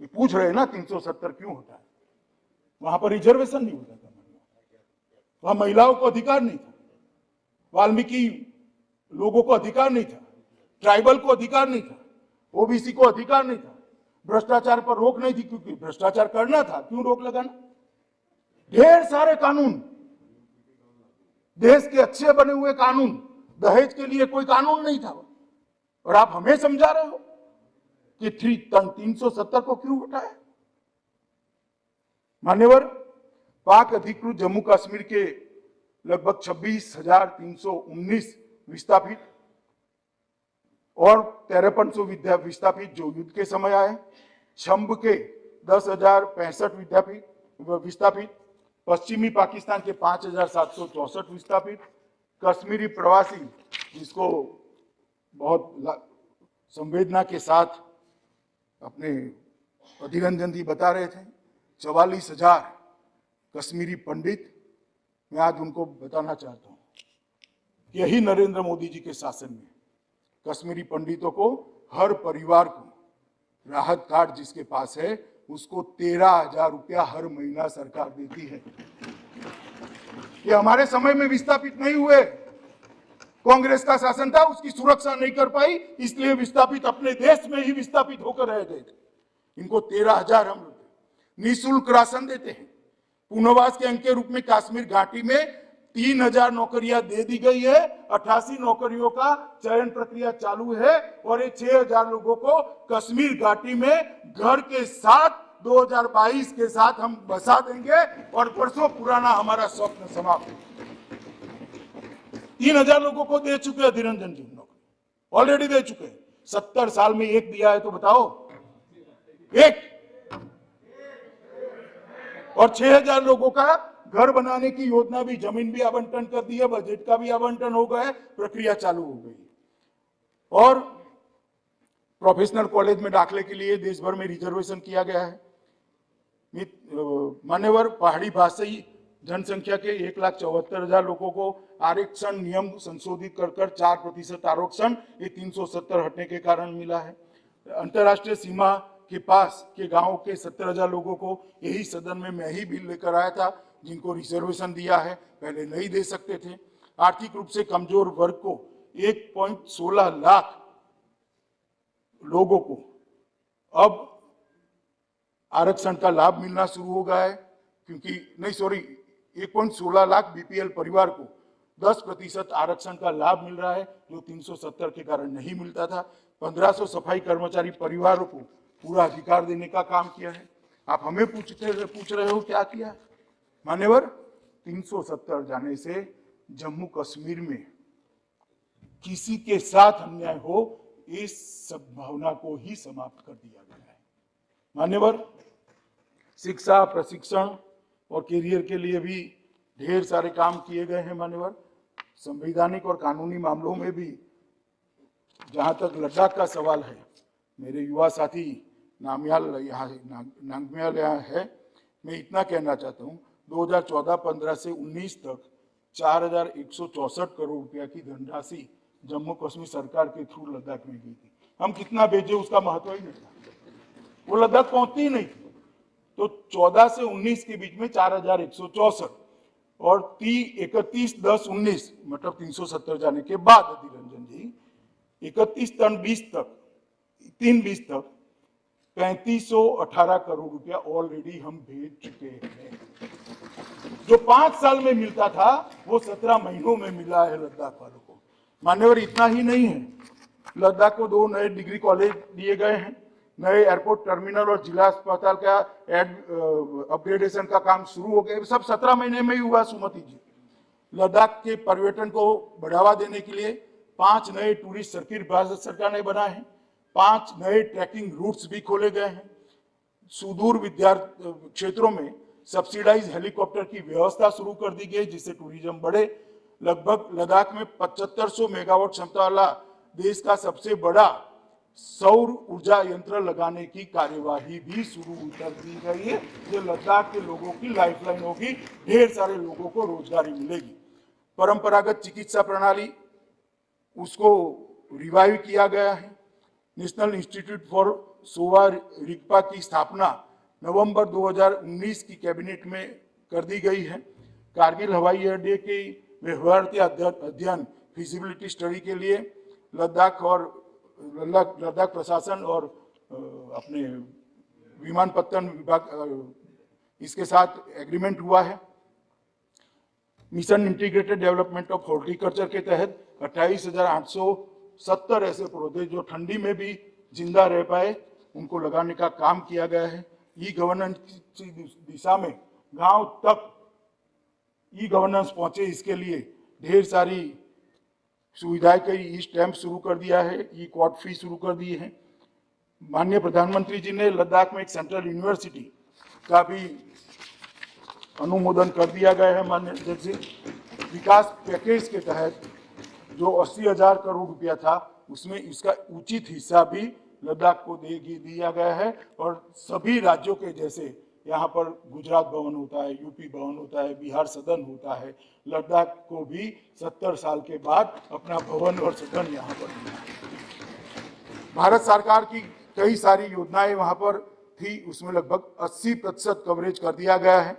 [SPEAKER 2] ये पूछ रहे हैं ना 370 क्यों होता है? वहां पर रिजर्वेशन नहीं होता था, वहां महिलाओं को अधिकार नहीं था, वाल्मीकि लोगों को अधिकार नहीं था, ट्राइबल को अधिकार नहीं था, ओबीसी को अधिकार नहीं था। भ्रष्टाचार पर रोक नहीं थी, क्योंकि भ्रष्टाचार करना था, क्यों रोक लगाना? ढेर सारे कानून, देश के अच्छे बने हुए कानून, दहेज के लिए कोई कानून नहीं था, और आप हमें समझा रहे हो कि 370 को क्यों हटाया? मान्यवर, पाक अधिकृत जम्मू कश्मीर के लगभग 26,319 विस्थापित और 5300 विस्थापित जो युद्ध के समय आए, छंब के 10,065 विस्थापित, पश्चिमी पाकिस्तान के 5,764 विस्थापित, कश्मीरी प्रवासी जिसको बहुत संवेदना के साथ अपने अभिनंदन जी बता रहे थे, 44,000 कश्मीरी पंडित। मैं आज उनको बताना चाहता हूं, यही नरेंद्र मोदी जी के शासन में कश्मीरी पंडितों को हर परिवार को राहत कार्ड जिसके पास है उसको 13,000 रुपया हर महीना सरकार देती है। ये हमारे समय में विस्थापित नहीं हुए, कांग्रेस का शासन था, उसकी सुरक्षा नहीं कर पाई, इसलिए विस्थापित अपने देश में ही विस्थापित होकर रह गए थे। इनको 13,000 हम निःशुल्क राशन देते हैं। पुनर्वास के अंक के रूप में कश्मीर घाटी में 3,000 नौकरियां दे दी गई है, 88 नौकरियों का चयन प्रक्रिया चालू है, और ये 6,000 लोगों को कश्मीर घाटी में घर के साथ 2022 के साथ हम बसा देंगे और वर्षों पुराना हमारा स्वप्न समाप्त। 3,000 लोगों को दे चुके हैं निरंजन जी, नौकरी ऑलरेडी दे चुके हैं। 70 साल में एक दिया है तो बताओ, एक। और 6,000 लोगों का घर बनाने की योजना भी, जमीन भी आवंटन कर दी है, बजट का भी आवंटन हो गया है, प्रक्रिया चालू हो गई। और प्रोफेशनल कॉलेज में दाखिले के लिए देश भर में रिजर्वेशन किया गया है। मान्यवर, पहाड़ी भाषी जनसंख्या के 1,74,000 लोगों को आरक्षण नियम संशोधित कर 4% आरक्षण ये 370 हटने के कारण मिला है। अंतर्राष्ट्रीय सीमा के पास के गांवों के 70,000 लोगों को यही सदन में मैं ही बिल लेकर आया था, जिनको रिजर्वेशन दिया है, पहले नहीं दे सकते थे। आर्थिक रूप से कमजोर वर्ग को 1.16 लाख लोगों को अब आरक्षण का लाभ मिलना शुरू हो गया है, क्योंकि 1.16 लाख बीपीएल परिवार को 10% आरक्षण का लाभ मिल रहा है, जो 370 के कारण नहीं मिलता था। 1,500 सफाई कर्मचारी परिवारों को पूरा अधिकार देने का काम किया है। आप हमें पूछ रहे हो क्या किया? मान्यवर, 370 जाने से जम्मू कश्मीर में किसी के साथ अन्याय हो, इस संभावना को ही समाप्त कर दिया गया है। मान्यवर, शिक्षा, प्रशिक्षण और कैरियर के लिए भी ढेर सारे काम किए गए हैं। मान्यवर, संवैधानिक और कानूनी मामलों में भी जहां तक लद्दाख का सवाल है, मेरे युवा साथी नामग्याल यहाँ है, मैं इतना कहना चाहता हूँ 2014-15 से 19 तक 4,164 करोड़ रुपया की धनराशि जम्मू कश्मीर सरकार के थ्रू लद्दाख में गई थी। हम कितना भेजे उसका महत्व ही नहीं था, वो लद्दाख पहुंचती ही नहीं थी। तो 14 से 19 के बीच में 4,164 और 31/10/19 मतलब 370 जाने के बाद अधीर रंजन जी 31/20 तक 3/20 तक 3518 करोड़ रुपया ऑलरेडी हम भेज चुके हैं। जो 5 साल में मिलता था वो 17 महीनों में मिला है लद्दाख वालों को। मान्यवर इतना ही नहीं है, लद्दाख को 2 नए डिग्री कॉलेज दिए गए हैं, नए एयरपोर्ट टर्मिनल और जिला अस्पताल का अपग्रेडेशन का काम शुरू हो गया। सब 17 महीने में ही हुआ सुमति जी। लद्दाख के पर्यटन को बढ़ावा देने के लिए 5 नए टूरिस्ट सर्किट भारत सरकार ने बनाए हैं, 5 नए ट्रैकिंग रूट्स भी खोले गए हैं। सुदूर विद्यार्थी क्षेत्रों में सब्सिडाइज हेलीकॉप्टर की व्यवस्था शुरू कर दी गई जिससे टूरिज्म बढ़े। लगभग लद्दाख में 7500 मेगावाट क्षमता वाला देश का सबसे बड़ा सौर ऊर्जा यंत्र लगाने की कार्यवाही भी शुरू कर दी गई है। जो लद्दाख के लोगों की लाइफलाइन होगी, ढेर सारे लोगों को रोजगारी मिलेगी। परंपरागत चिकित्सा प्रणाली उसको रिवाइव किया गया है। National institute for Sowa Rigpa की स्थापना नवंबर 2019 की कैबिनेट में कर दी गई है। कारगिल हवाई अड्डे के व्यवहार्य अध्ययन फिजिबिलिटी स्टडी के लिए लद्दाख प्रशासन और अपने विमानपत्तन विभाग इसके साथ एग्रीमेंट हुआ है। Mission integrated development of horticulture के तहत 28,870 ऐसे पौधे जो ठंडी में भी जिंदा रह पाए उनको लगाने का काम किया गया है। ई गवर्नेंस की दिशा में गांव तक ई गवर्नेंस पहुंचे, इसके लिए ढेर सारी सुविधाएं कई ई स्टैम्प शुरू कर दिया है, ई क्वाड फी शुरू कर दी है। माननीय प्रधानमंत्री जी ने लद्दाख में एक सेंट्रल यूनिवर्सिटी का भी अनुमोदन कर दिया गया है। माननीय अध्यक्ष, विकास पैकेज के तहत जो 80,000 करोड़ रुपया था उसमें इसका उचित हिस्सा भी लद्दाख को दिया गया है। और सभी राज्यों के जैसे यहाँ पर गुजरात भवन होता है, यूपी भवन होता है, बिहार सदन होता है, लद्दाख को भी 70 साल के बाद अपना भवन और सदन यहाँ पर मिला। भारत सरकार की कई सारी योजनाएं वहाँ पर थी, उसमें लगभग 80% कवरेज कर दिया गया है।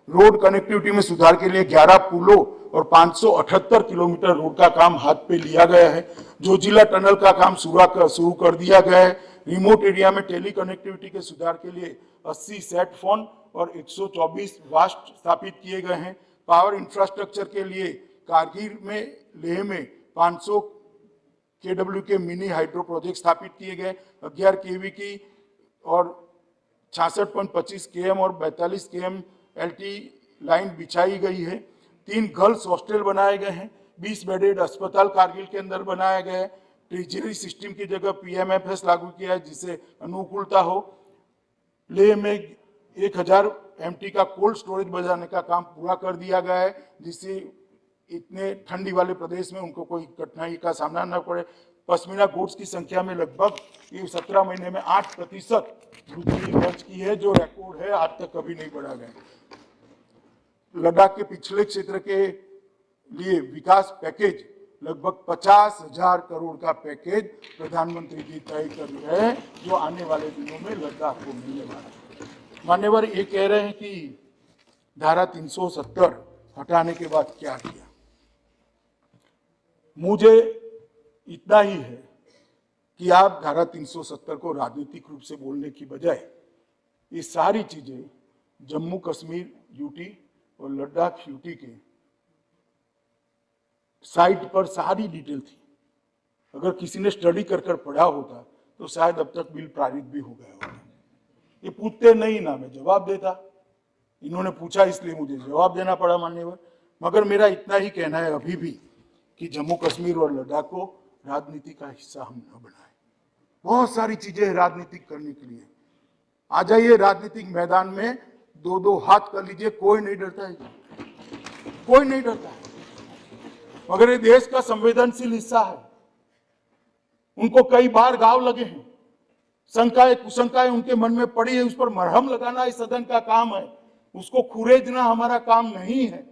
[SPEAKER 2] रोड कनेक्टिविटी में सुधार के लिए 11 पुलों और 578 किलोमीटर रोड का काम हाथ पे लिया गया है। जो जिला टनल का काम शुरू कर दिया गया है। रिमोट एरिया में टेली कनेक्टिविटी के सुधार के लिए 80 सेट फोन और 124 वास्ट स्थापित किए गए हैं। पावर इंफ्रास्ट्रक्चर के लिए कारगिल में लेह में 500 केडब्ल्यू के मिनी हाइड्रो प्रोजेक्ट स्थापित किए गए। 11 केवी की और 66.25 केएम और 42 केएम एलटी लाइन बिछाई गई है। 3 गर्ल्स हॉस्टल बनाए गए हैं। 20 बेडेड अस्पताल कारगिल के अंदर बनाया गया है। ट्रेजरी सिस्टम की जगह पीएमएफएस लागू किया है जिससे अनुकूलता हो। लेह में 1000 एमटी का कोल्ड स्टोरेज बनाने का काम पूरा कर दिया गया है जिससे इतने ठंडी वाले प्रदेश में उनको कोई कठिनाई का सामना न पड़े। पश्मीना गुड्स की संख्या में लगभग 17 महीने में 8% वृद्धि दर्ज की है, जो रिकॉर्ड है, आज तक कभी नहीं बढ़ा गया। लद्दाख के पिछले क्षेत्र के लिए विकास पैकेज लगभग 50,000 करोड़ का पैकेज प्रधानमंत्री जी तय कर रहे हैं जो आने वाले दिनों में लद्दाख को मिलने वाला है। मान्यवर ये कह रहे हैं कि धारा 370 हटाने के बाद क्या किया। मुझे इतना ही है कि आप धारा 370 को राजनीतिक रूप से बोलने की बजाय ये सारी चीजें जम्मू कश्मीर यूटी और लद्दाख यूटी के साइट पर सारी डिटेल थी। अगर किसी ने स्टडी कर पढ़ा होता तो शायद अब तक बिल पारित भी हो गया होता। ये पूछते नहीं ना मैं जवाब देता, इन्होंने पूछा इसलिए मुझे जवाब देना पड़ा मान्यवर। मगर मेरा इतना ही कहना है अभी भी कि जम्मू कश्मीर और लद्दाख को राजनीति का हिस्सा हम न बनाएं। बहुत सारी चीजें राजनीतिक करने के लिए। आ जाइए राजनीतिक मैदान में, 2-2 हाथ कर लीजिए, कोई नहीं डरता है, कोई नहीं डरता है। मगर ये देश का संवेदनशील हिस्सा है। उनको कई बार घाव लगे हैं, शंकाएं कुशंकाएं उनके मन में पड़ी है, उस पर मरहम लगाना इस सदन का काम है, उसको खुरेदना हमारा काम नहीं है।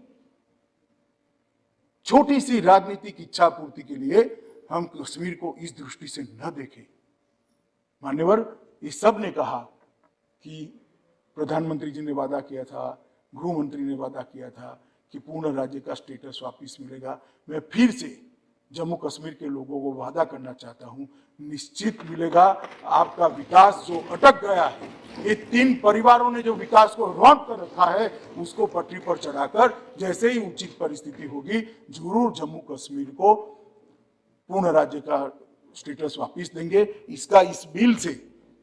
[SPEAKER 2] छोटी सी राजनीतिक इच्छा पूर्ति के लिए हम कश्मीर को इस दृष्टि से न देखें। मान्यवर, इस सब ने कहा कि प्रधानमंत्री जी ने वादा किया था, गृह मंत्री ने वादा किया था कि पूर्ण राज्य का स्टेटस वापस मिलेगा। मैं फिर से जम्मू कश्मीर के लोगों को वादा करना चाहता हूं, निश्चित मिलेगा। आपका विकास जो अटक गया है, ये 3 परिवारों ने जो विकास को रोक कर रखा है, उसको पटरी पर चढ़ाकर जैसे ही उचित परिस्थिति होगी जरूर जम्मू कश्मीर को पूर्ण राज्य का स्टेटस वापस देंगे। इसका इस बिल से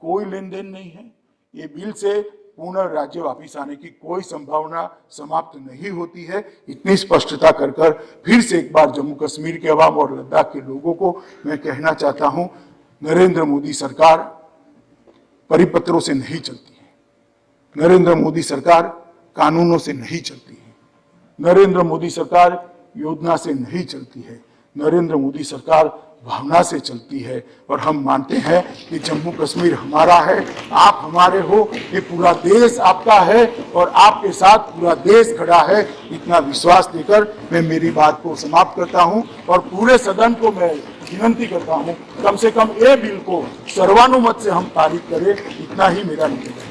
[SPEAKER 2] कोई लेन देन नहीं है। ये बिल से पूर्ण राज्य वापस आने की कोई संभावना समाप्त नहीं होती है। इतनी स्पष्टता कर फिर से एक बार जम्मू कश्मीर के अवाम और लद्दाख के लोगों को मैं कहना चाहता हूं, नरेंद्र मोदी सरकार परिपत्रों से नहीं चलती है, नरेंद्र मोदी सरकार कानूनों से नहीं चलती है, नरेंद्र मोदी सरकार योजना से नहीं चलती है, नरेंद्र मोदी भावना भावना से चलती है। और हम मानते हैं कि जम्मू कश्मीर हमारा है, आप हमारे हो, ये पूरा देश आपका है और आपके साथ पूरा देश खड़ा है। इतना विश्वास देकर मैं मेरी बात को समाप्त करता हूं और पूरे सदन को मैं विनती करता हूं, कम से कम ये बिल को सर्वानुमत से हम पारित करें, इतना ही मेरा निवेदन है।